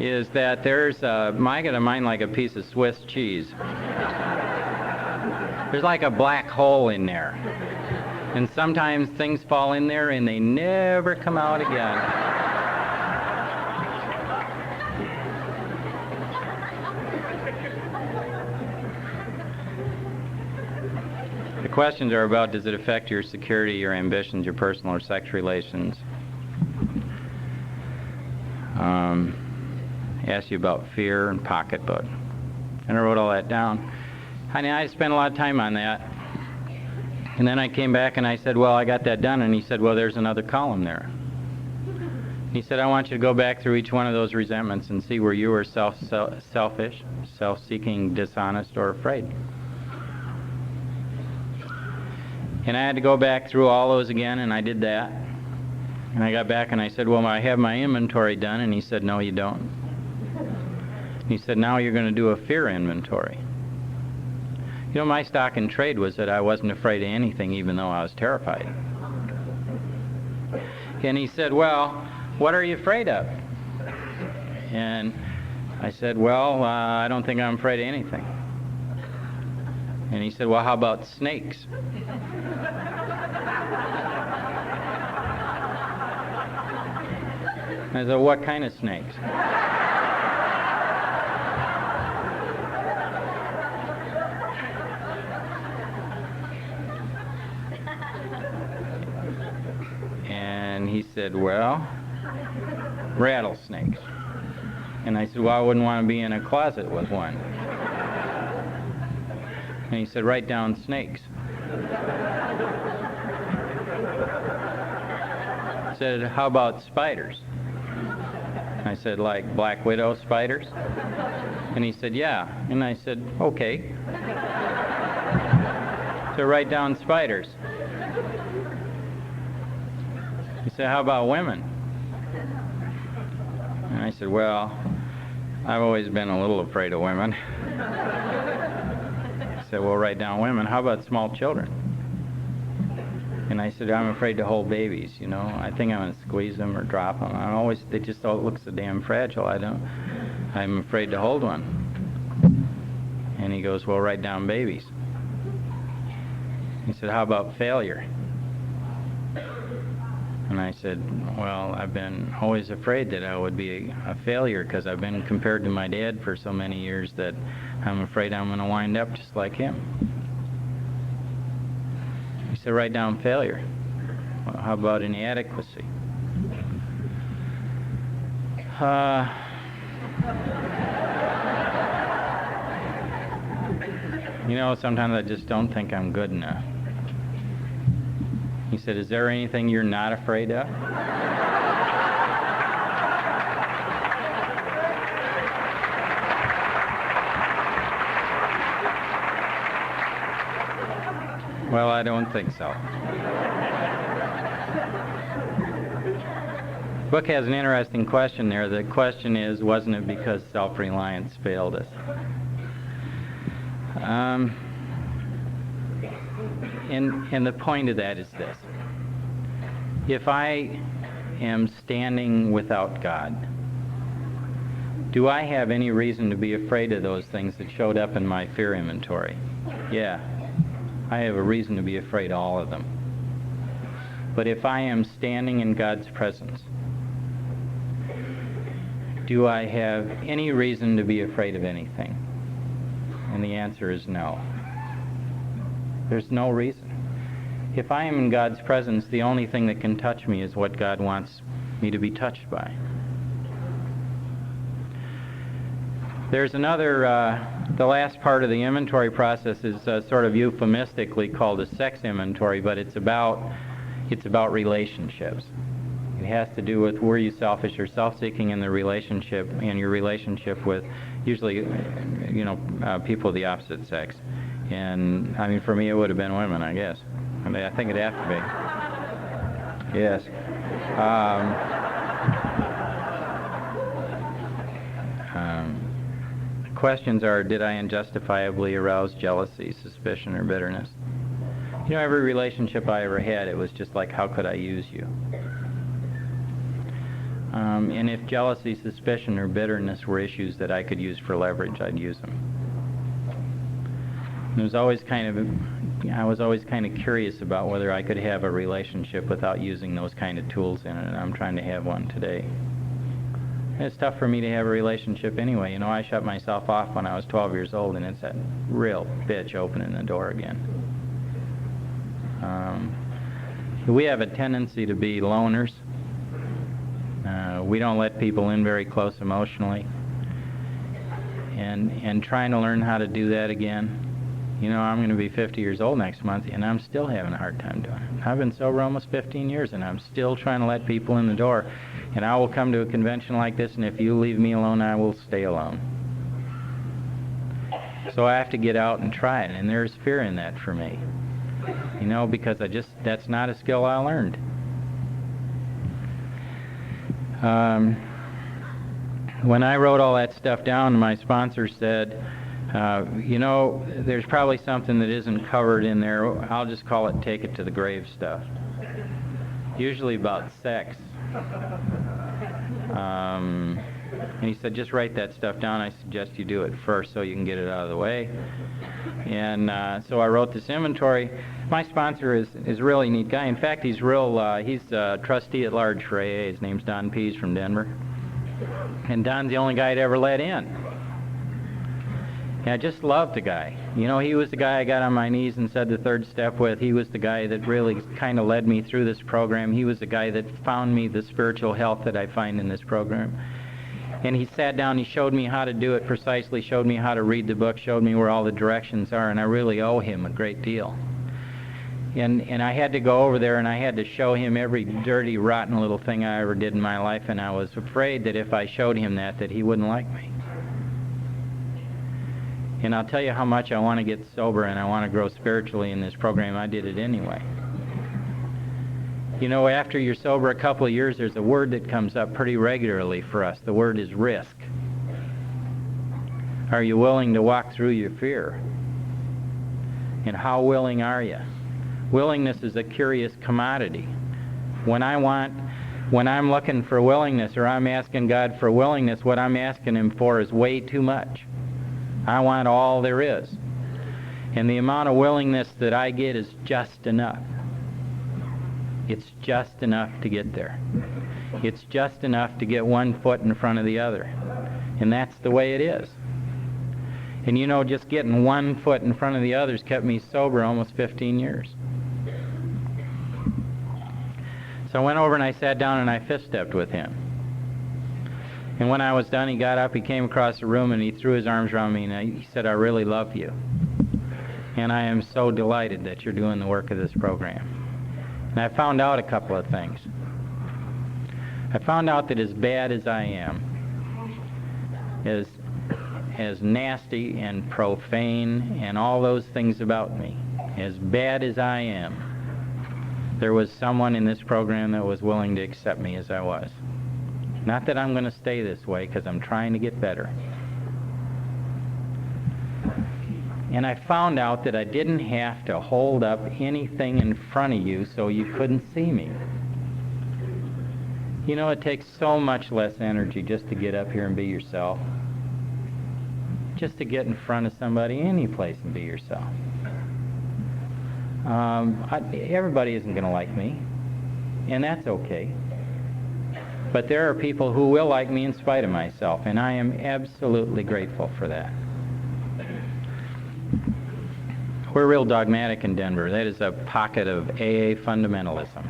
is that there's I got a mind like a piece of Swiss cheese. There's like a black hole in there. And sometimes things fall in there and they never come out again. The questions are about, does it affect your security, your ambitions, your personal or sex relations? Ask you about fear and pocketbook. And I wrote all that down. I spent a lot of time on that. And then I came back and I said, well, I got that done. And he said, well, there's another column there. He said, I want you to go back through each one of those resentments and see where you were selfish, self-seeking, dishonest, or afraid. And I had to go back through all those again, and I did that. And I got back and I said, well, I have my inventory done. And he said, no, you don't. He said, now you're going to do a fear inventory. You know, my stock in trade was that I wasn't afraid of anything, even though I was terrified. And he said, well, what are you afraid of? And I said, well, I don't think I'm afraid of anything. And he said, well, how about snakes? I said, what kind of snakes? And he said, well, rattlesnakes. And I said, well, I wouldn't want to be in a closet with one. And he said, write down snakes. I said, how about spiders? I said, like black widow spiders? And he said, yeah. And I said, okay. So write down spiders. He said, how about women? And I said, well, I've always been a little afraid of women. He said, well, write down women. How about small children? And I said, I'm afraid to hold babies, you know. I think I'm going to squeeze them or drop them. They just all look so damn fragile. I'm afraid to hold one. And he goes, well, write down babies. He said, how about failure? And I said, well, I've been always afraid that I would be a failure because I've been compared to my dad for so many years that I'm afraid I'm going to wind up just like him. He said, write down failure. Well, how about inadequacy? You know, sometimes I just don't think I'm good enough. He said, is there anything you're not afraid of? Well, I don't think so. The book has an interesting question there. The question is, wasn't it because self-reliance failed us? And the point of that is this. If I am standing without God, do I have any reason to be afraid of those things that showed up in my fear inventory? Yeah, I have a reason to be afraid of all of them. But if I am standing in God's presence, do I have any reason to be afraid of anything? And the answer is no. There's no reason. If I am in God's presence, the only thing that can touch me is what God wants me to be touched by. There's another, the last part of the inventory process is sort of euphemistically called a sex inventory, but it's about relationships. It has to do with, were you selfish or self-seeking in the relationship, and your relationship with usually, people of the opposite sex. And I mean, for me, it would have been women, I guess. I mean, I think it'd have to be. Yes. Questions are, did I unjustifiably arouse jealousy, suspicion, or bitterness? You know, every relationship I ever had, it was just like, how could I use you? And if jealousy, suspicion, or bitterness were issues that I could use for leverage, I'd use them. I was always kind of curious about whether I could have a relationship without using those kind of tools in it, and I'm trying to have one today. And it's tough for me to have a relationship anyway. You know, I shut myself off when I was 12 years old, and it's that real bitch opening the door again. We have a tendency to be loners. We don't let people in very close emotionally. And trying to learn how to do that again. You know, I'm going to be 50 years old next month, and I'm still having a hard time doing it. I've been sober almost 15 years, and I'm still trying to let people in the door. And I will come to a convention like this, and if you leave me alone, I will stay alone. So I have to get out and try it, and there's fear in that for me. You know, because that's not a skill I learned. When I wrote all that stuff down, my sponsor said, there's probably something that isn't covered in there. I'll just call it take it to the grave stuff. Usually about sex. And he said, just write that stuff down. I suggest you do it first so you can get it out of the way. And so I wrote this inventory. My sponsor is a really neat guy. In fact, he's a trustee at large for AA. His name's Don Pease from Denver. And Don's the only guy I'd ever let in. And I just loved the guy. You know, he was the guy I got on my knees and said the third step with. He was the guy that really kind of led me through this program. He was the guy that found me the spiritual health that I find in this program. And he sat down, he showed me how to do it precisely, showed me how to read the book, showed me where all the directions are, and I really owe him a great deal. And I had to go over there and I had to show him every dirty, rotten little thing I ever did in my life, and I was afraid that if I showed him that he wouldn't like me. And I'll tell you how much I want to get sober and I want to grow spiritually in this program. I did it anyway. You know, after you're sober a couple of years, there's a word that comes up pretty regularly for us. The word is risk. Are you willing to walk through your fear? And how willing are you? Willingness is a curious commodity. When I'm looking for willingness, or I'm asking God for willingness, what I'm asking him for is way too much. I want all there is. And the amount of willingness that I get is just enough. It's just enough to get there. It's just enough to get one foot in front of the other. And that's the way it is. And you know, just getting one foot in front of the other's kept me sober almost 15 years. So I went over and I sat down and I fist-stepped with him. And when I was done, he got up, he came across the room and he threw his arms around me and he said, "I really love you. And I am so delighted that you're doing the work of this program." And I found out a couple of things. I found out that as bad as I am, as nasty and profane and all those things about me, as bad as I am, there was someone in this program that was willing to accept me as I was. Not that I'm going to stay this way, because I'm trying to get better. And I found out that I didn't have to hold up anything in front of you so you couldn't see me. You know, it takes so much less energy just to get up here and be yourself. Just to get in front of somebody, any place, and be yourself. Everybody isn't going to like me, and that's okay. But there are people who will like me in spite of myself, and I am absolutely grateful for that. We're real dogmatic in Denver. That is a pocket of AA fundamentalism.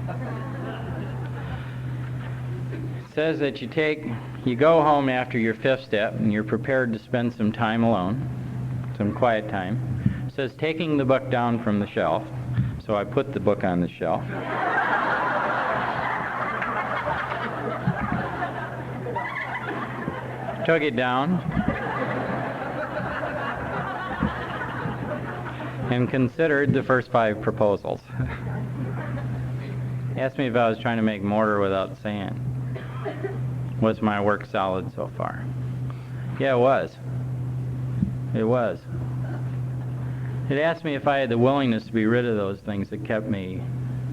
It says that you go home after your fifth step, and you're prepared to spend some time alone, some quiet time. It says taking the book down from the shelf. So I put the book on the shelf. Took it down and considered the first 5 proposals. Asked me if I was trying to make mortar without sand. Was my work solid so far? Yeah, it was. It was. It asked me if I had the willingness to be rid of those things that kept me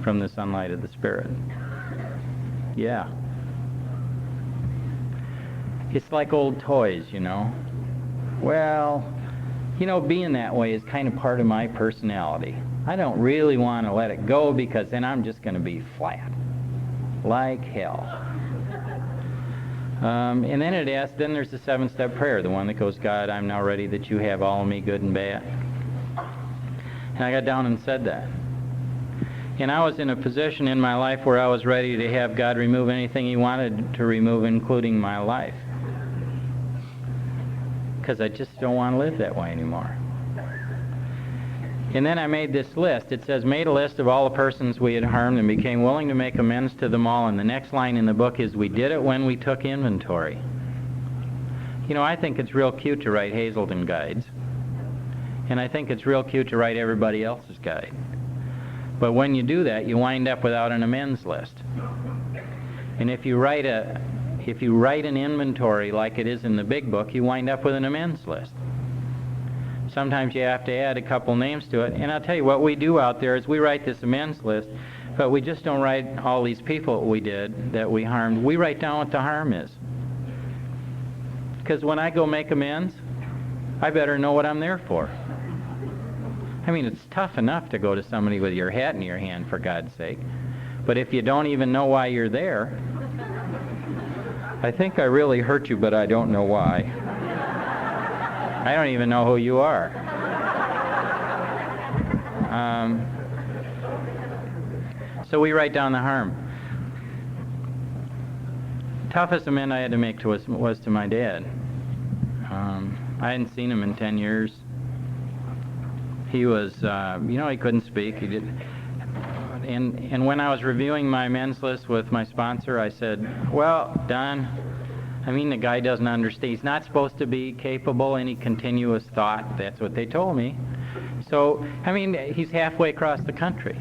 from the sunlight of the Spirit. Yeah. It's like old toys, you know. Well, you know, being that way is kind of part of my personality. I don't really want to let it go because then I'm just going to be flat. Like hell. And then it asked, then there's the 7-step prayer, the one that goes, "God, I'm now ready that you have all of me, good and bad." And I got down and said that. And I was in a position in my life where I was ready to have God remove anything he wanted to remove, including my life. Because I just don't want to live that way anymore. And then I made this list. It says, made a list of all the persons we had harmed and became willing to make amends to them all. And the next line in the book is, we did it when we took inventory. You know, I think it's real cute to write Hazelden guides. And I think it's real cute to write everybody else's guide. But when you do that, you wind up without an amends list. And if you write an inventory like it is in the big book, you wind up with an amends list. Sometimes you have to add a couple names to it. And I'll tell you, what we do out there is we write this amends list, but we just don't write all these people we did that we harmed. We write down what the harm is. Because when I go make amends, I better know what I'm there for. I mean, it's tough enough to go to somebody with your hat in your hand, for God's sake. But if you don't even know why you're there, I think I really hurt you, but I don't know why. I don't even know who you are. So we write down the harm. toughest amend I had to make was to my dad. I hadn't seen him in 10 years. He was, he couldn't speak. He did. And when I was reviewing my amends list with my sponsor, I said, well, Don, the guy doesn't understand. He's not supposed to be capable of any continuous thought. That's what they told me. So, he's halfway across the country.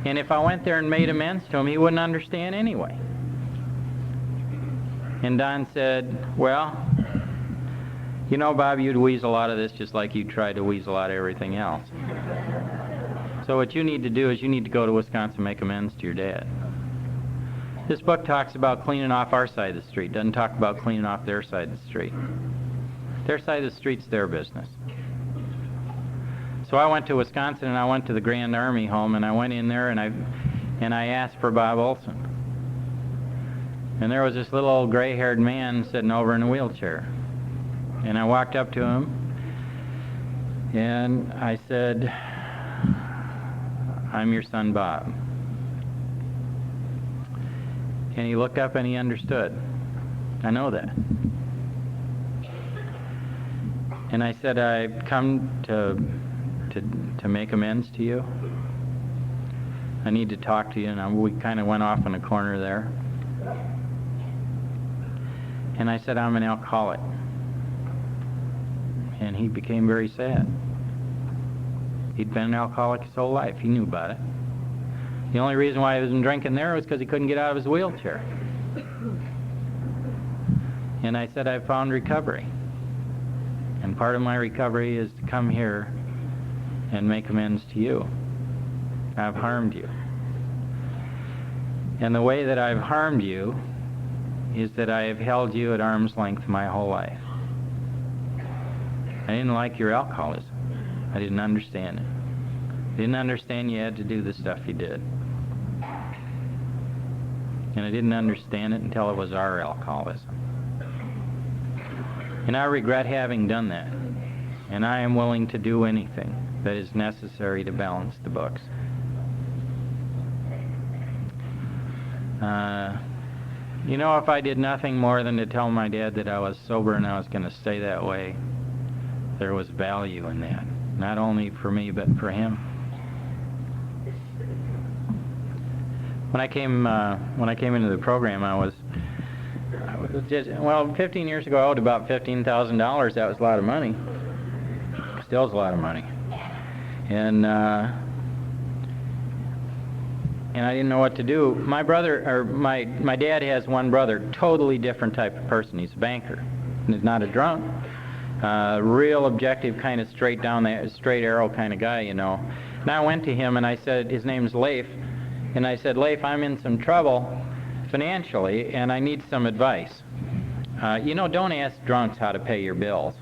And if I went there and made amends to him, he wouldn't understand anyway. And Don said, well, Bob, you'd weasel out of this just like you tried to weasel out of everything else. So what you need to do is you need to go to Wisconsin and make amends to your dad. This book talks about cleaning off our side of the street. Doesn't talk about cleaning off their side of the street. Their side of the street's their business. So I went to Wisconsin and I went to the Grand Army Home and I went in there and I asked for Bob Olson. And there was this little old gray-haired man sitting over in a wheelchair. And I walked up to him and I said, I'm your son, Bob. And he looked up and he understood. I know that. And I said, I've come to make amends to you. I need to talk to you. And we kind of went off in a corner there. And I said, I'm an alcoholic. And he became very sad. He'd been an alcoholic his whole life. He knew about it. The only reason why he wasn't drinking there was because he couldn't get out of his wheelchair. And I said, I've found recovery. And part of my recovery is to come here and make amends to you. I've harmed you. And the way that I've harmed you is that I have held you at arm's length my whole life. I didn't like your alcoholism. I didn't understand it. I didn't understand you had to do the stuff you did. And I didn't understand it until it was our alcoholism. And I regret having done that. And I am willing to do anything that is necessary to balance the books. If I did nothing more than to tell my dad that I was sober and I was going to stay that way, there was value in that. Not only for me, but for him. When I came into the program, I was 15 years ago, I owed about $15,000. That was a lot of money. Still is a lot of money. And I didn't know what to do. My dad has one brother, totally different type of person. He's a banker. He's not a drunk. Real objective, kind of straight arrow kind of guy, And I went to him and I said, his name's Leif, and I said, Leif, I'm in some trouble financially and I need some advice. Don't ask drunks how to pay your bills.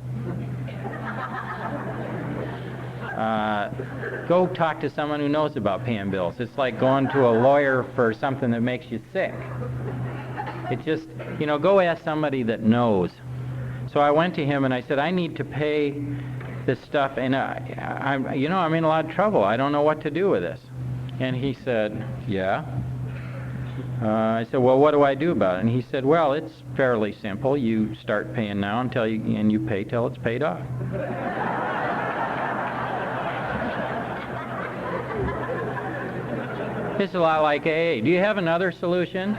Go talk to someone who knows about paying bills. It's like going to a lawyer for something that makes you sick. It just, go ask somebody that knows. So I went to him and I said, I need to pay this stuff, and I'm in a lot of trouble. I don't know what to do with this. And he said, yeah. I said, well, what do I do about it? And he said, well, it's fairly simple. You start paying now and you pay till it's paid off. It's a lot like AA. Do you have another solution?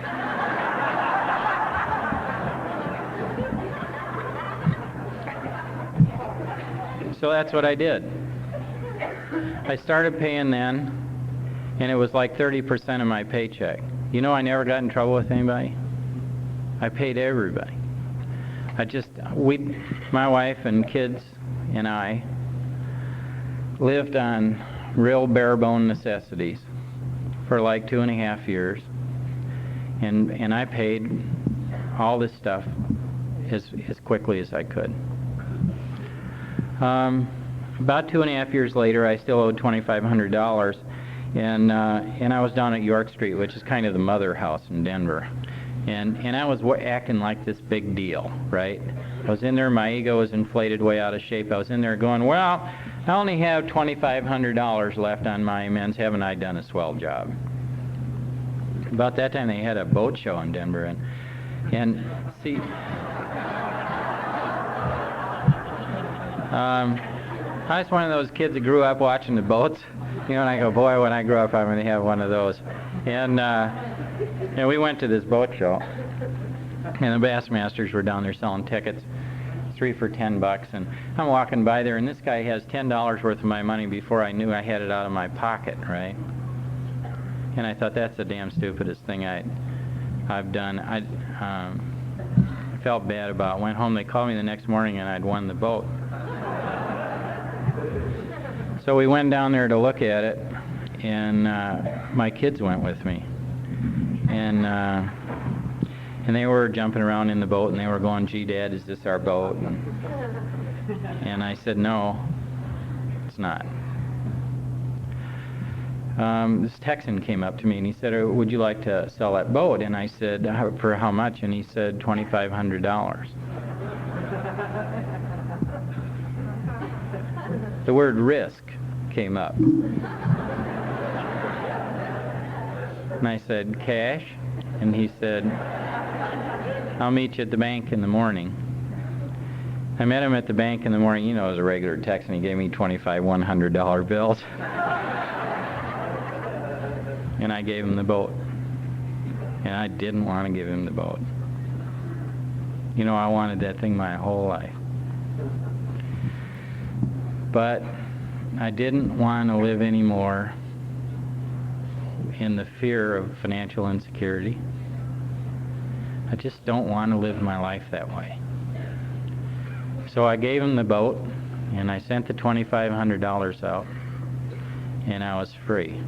So that's what I did. I started paying then, and it was like 30% of my paycheck. I never got in trouble with anybody. I paid everybody. My wife and kids and I lived on real bare-bone necessities for like 2.5 years, and I paid all this stuff as quickly as I could. About 2.5 years later, I still owed $2,500, and I was down at York Street, which is kind of the mother house in Denver, and I was acting like this big deal, right? I was in there, my ego was inflated way out of shape. I was in there going, well, I only have $2,500 left on my amends. Haven't I done a swell job? About that time, they had a boat show in Denver, And see, I was one of those kids that grew up watching the boats. You know, and I go, boy, when I grow up, I'm going to have one of those. And we went to this boat show, and the Bassmasters were down there selling tickets, 3 for $10, and I'm walking by there, and this guy has $10 worth of my money before I knew I had it out of my pocket, right? And I thought, that's the damn stupidest thing I've done. I felt bad about it. Went home, they called me the next morning, and I'd won the boat. So we went down there to look at it, and my kids went with me. And they were jumping around in the boat, and they were going, gee, Dad, is this our boat? And I said, no, it's not. This Texan came up to me, and he said, would you like to sell that boat? And I said, for how much? And he said, $2,500. The word risk came up. And I said, cash? And he said, I'll meet you at the bank in the morning. I met him at the bank in the morning. You know, as a regular Texan, he gave me 25 $100 bills. And I gave him the boat. And I didn't want to give him the boat. You know, I wanted that thing my whole life. But I didn't want to live anymore in the fear of financial insecurity. I just don't want to live my life that way. So I gave him the boat, and I sent the $2,500 out, and I was free.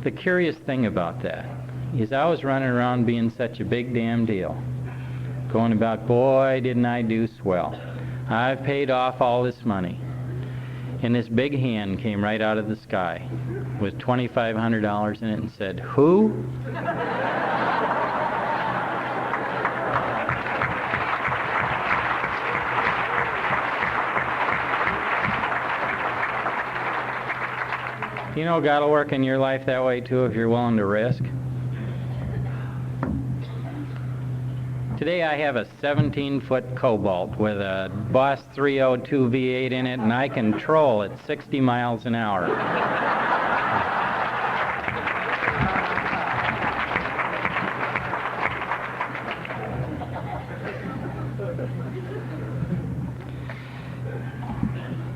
The curious thing about that is I was running around being such a big damn deal, going about, boy, didn't I do swell. I've paid off all this money. And this big hand came right out of the sky with $2,500 in it and said, who? You know, God will work in your life that way too if you're willing to risk. Today I have a 17-foot Cobalt with a Boss 302 V8 in it, and I control at 60 miles an hour.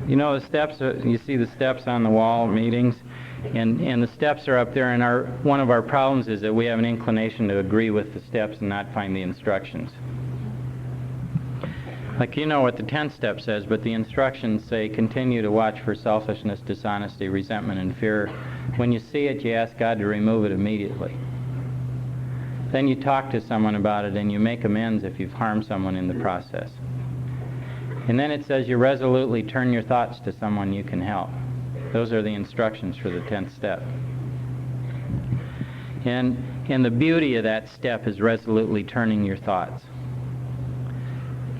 You know, the steps, you see the steps on the wall meetings, and the steps are up there, and one of our problems is that we have an inclination to agree with the steps and not find the instructions. Like, you know what the 10th step says, but the instructions say continue to watch for selfishness, dishonesty, resentment, and fear. When you see it, you ask God to remove it immediately. Then you talk to someone about it, and you make amends if you've harmed someone in the process. And then it says you resolutely turn your thoughts to someone you can help. Those are the instructions for the 10th step. And the beauty of that step is resolutely turning your thoughts.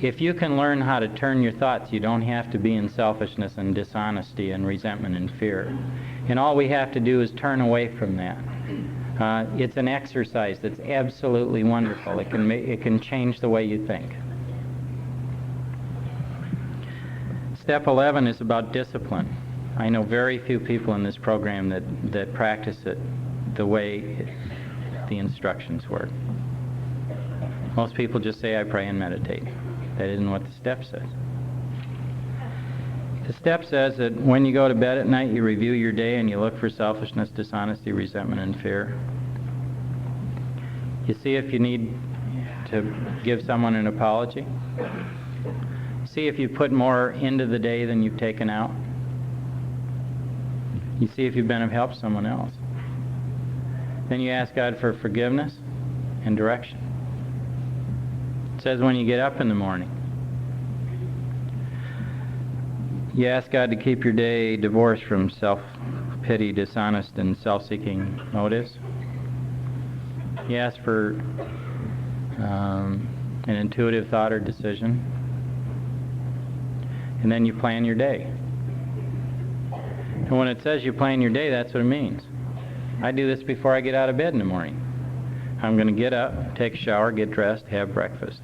If you can learn how to turn your thoughts, you don't have to be in selfishness and dishonesty and resentment and fear. And all we have to do is turn away from that. It's an exercise that's absolutely wonderful. It can change the way you think. Step 11 is about discipline. I know very few people in this program that practice it the way the instructions work. Most people just say, I pray and meditate. That isn't what the step says. The step says that when you go to bed at night, you review your day and you look for selfishness, dishonesty, resentment, and fear. You see if you need to give someone an apology. See if you put more into the day than you've taken out. You see if you've been of help to someone else. Then you ask God for forgiveness and direction. It says when you get up in the morning, you ask God to keep your day divorced from self-pity, dishonest, and self-seeking motives. You ask for an intuitive thought or decision. And then you plan your day. And when it says you plan your day, that's what it means. I do this before I get out of bed in the morning. I'm going to get up, take a shower, get dressed, have breakfast.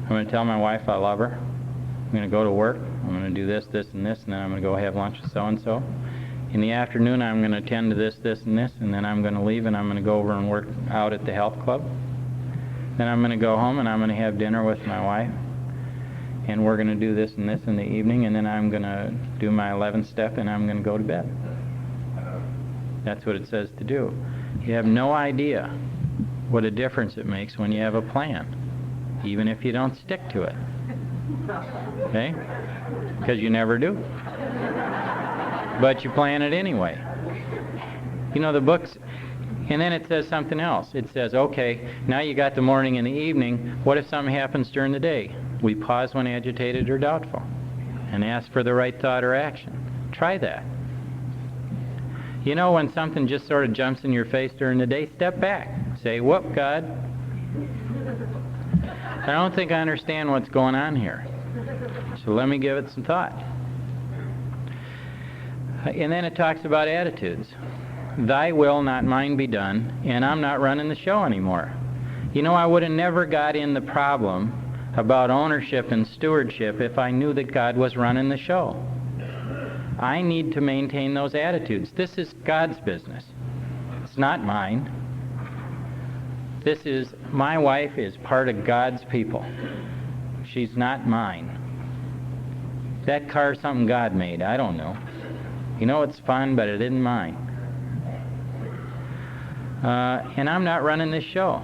I'm going to tell my wife I love her. I'm going to go to work. I'm going to do this, this, and this, and then I'm going to go have lunch with so-and-so. In the afternoon, I'm going to attend to this, this, and this, and then I'm going to leave and I'm going to go over and work out at the health club. Then I'm going to go home and I'm going to have dinner with my wife. And we're going to do this and this in the evening, and then I'm going to do my 11th step and I'm going to go to bed. That's what it says to do. You have no idea what a difference it makes when you have a plan, even if you don't stick to it. Okay? Because you never do. But you plan it anyway. You know, the books, and then it says something else. It says, okay, now you got the morning and the evening. What if something happens during the day? We pause when agitated or doubtful and ask for the right thought or action. Try that. You know, when something just sort of jumps in your face during the day, step back. Say, whoop, God, I don't think I understand what's going on here. So let me give it some thought. And then it talks about attitudes. Thy will, not mine, be done, and I'm not running the show anymore. You know, I would have never got in the problem about ownership and stewardship if I knew that God was running the show. I need to maintain those attitudes. This is God's business. It's not mine. My wife is part of God's people. She's not mine. That car's something God made. I don't know. You know, it's fun, but it isn't mine. And I'm not running this show.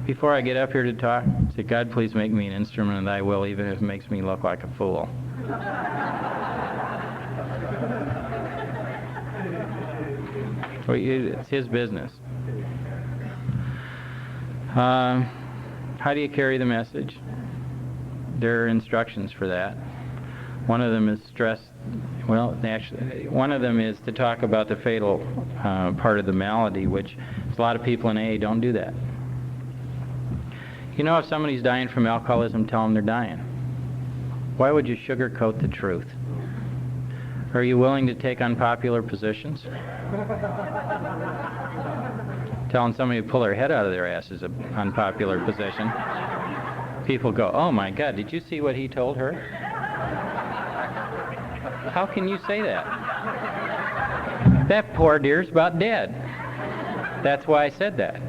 Before I get up here to talk, say, God, please make me an instrument of thy will, even if it makes me look like a fool. Well, it's his business. How do you carry the message? There are instructions for that. One of them is one of them is to talk about the fatal part of the malady, which a lot of people in AA don't do that. You know, if somebody's dying from alcoholism, tell them they're dying. Why would you sugarcoat the truth? Are you willing to take unpopular positions? Telling somebody to pull their head out of their ass is an unpopular position. People go, oh my God, did you see what he told her? How can you say that? That poor dear's about dead. That's why I said that.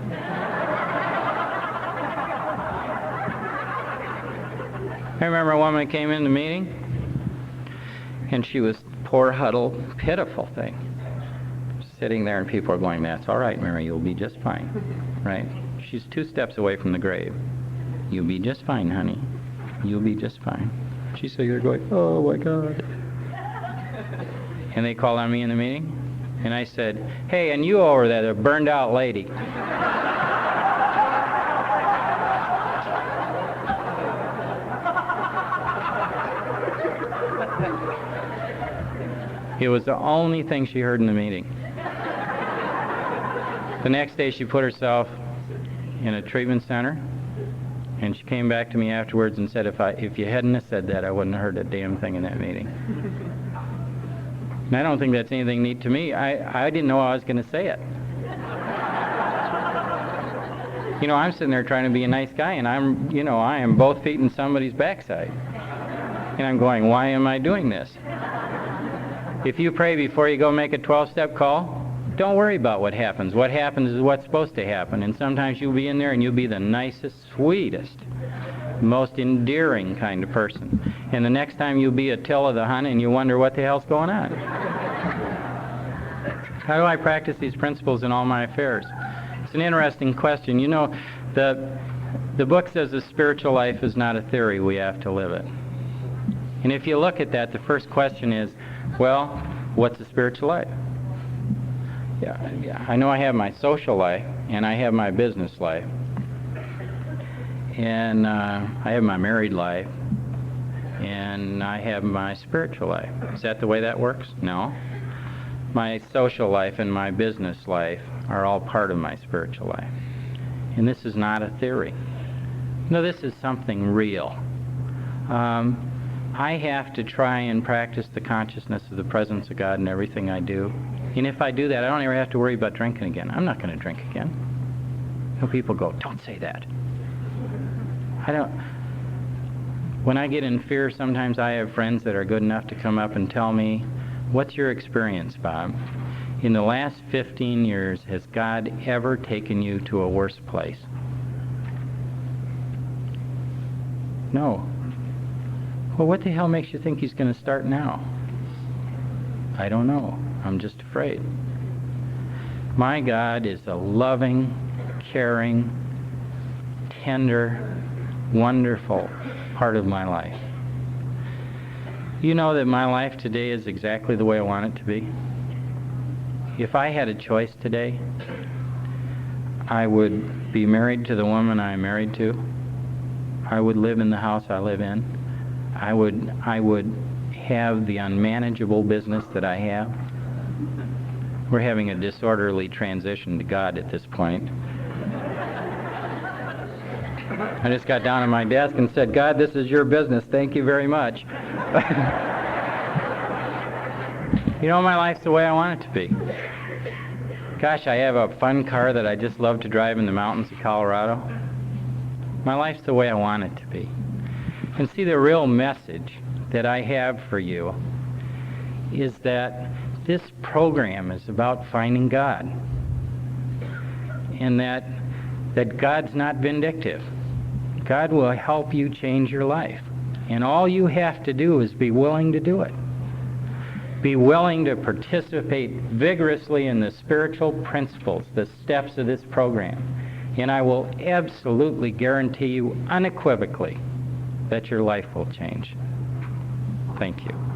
I remember a woman that came in the meeting, and she was poor, huddled, pitiful thing. Sitting there, and people are going, that's all right, Mary, you'll be just fine. Right? She's 2 steps away from the grave. You'll be just fine, honey. You'll be just fine. She's sitting there going, oh my God. And they called on me in the meeting, and I said, hey, and you over there, the burned out lady. It was the only thing she heard in the meeting. The next day she put herself in a treatment center, and she came back to me afterwards and said, if you hadn't have said that, I wouldn't have heard a damn thing in that meeting. And I don't think that's anything neat to me. I didn't know I was going to say it. You know, I'm sitting there trying to be a nice guy, and I am both feet in somebody's backside. And I'm going, why am I doing this? If you pray before you go make a 12-step call, don't worry about what happens. What happens is what's supposed to happen. And sometimes you'll be in there and you'll be the nicest, sweetest, most endearing kind of person. And the next time you'll be Attila the Hun and you wonder what the hell's going on. How do I practice these principles in all my affairs? It's an interesting question. You know, the book says the spiritual life is not a theory, we have to live it. And if you look at that, the first question is, well, what's a spiritual life? Yeah, I know I have my social life, and I have my business life, and I have my married life, and I have my spiritual life. Is that the way that works? No. My social life and my business life are all part of my spiritual life. And this is not a theory. No, this is something real. I have to try and practice the consciousness of the presence of God in everything I do. And if I do that, I don't ever have to worry about drinking again. I'm not going to drink again. People go, don't say that. When I get in fear, sometimes I have friends that are good enough to come up and tell me, what's your experience, Bob? In the last 15 years, has God ever taken you to a worse place? No. Well, what the hell makes you think he's going to start now? I don't know. I'm just afraid. My God is a loving, caring, tender, wonderful part of my life. You know that my life today is exactly the way I want it to be. If I had a choice today, I would be married to the woman I'm married to. I would live in the house I live in. I would have the unmanageable business that I have. We're having a disorderly transition to God at this point. I just got down on my desk and said, God, this is your business. Thank you very much. You know, my life's the way I want it to be. Gosh, I have a fun car that I just love to drive in the mountains of Colorado. My life's the way I want it to be. And see, the real message that I have for you is that this program is about finding God. And that God's not vindictive. God will help you change your life. And all you have to do is be willing to do it. Be willing to participate vigorously in the spiritual principles, the steps of this program. And I will absolutely guarantee you unequivocally that your life will change. Thank you.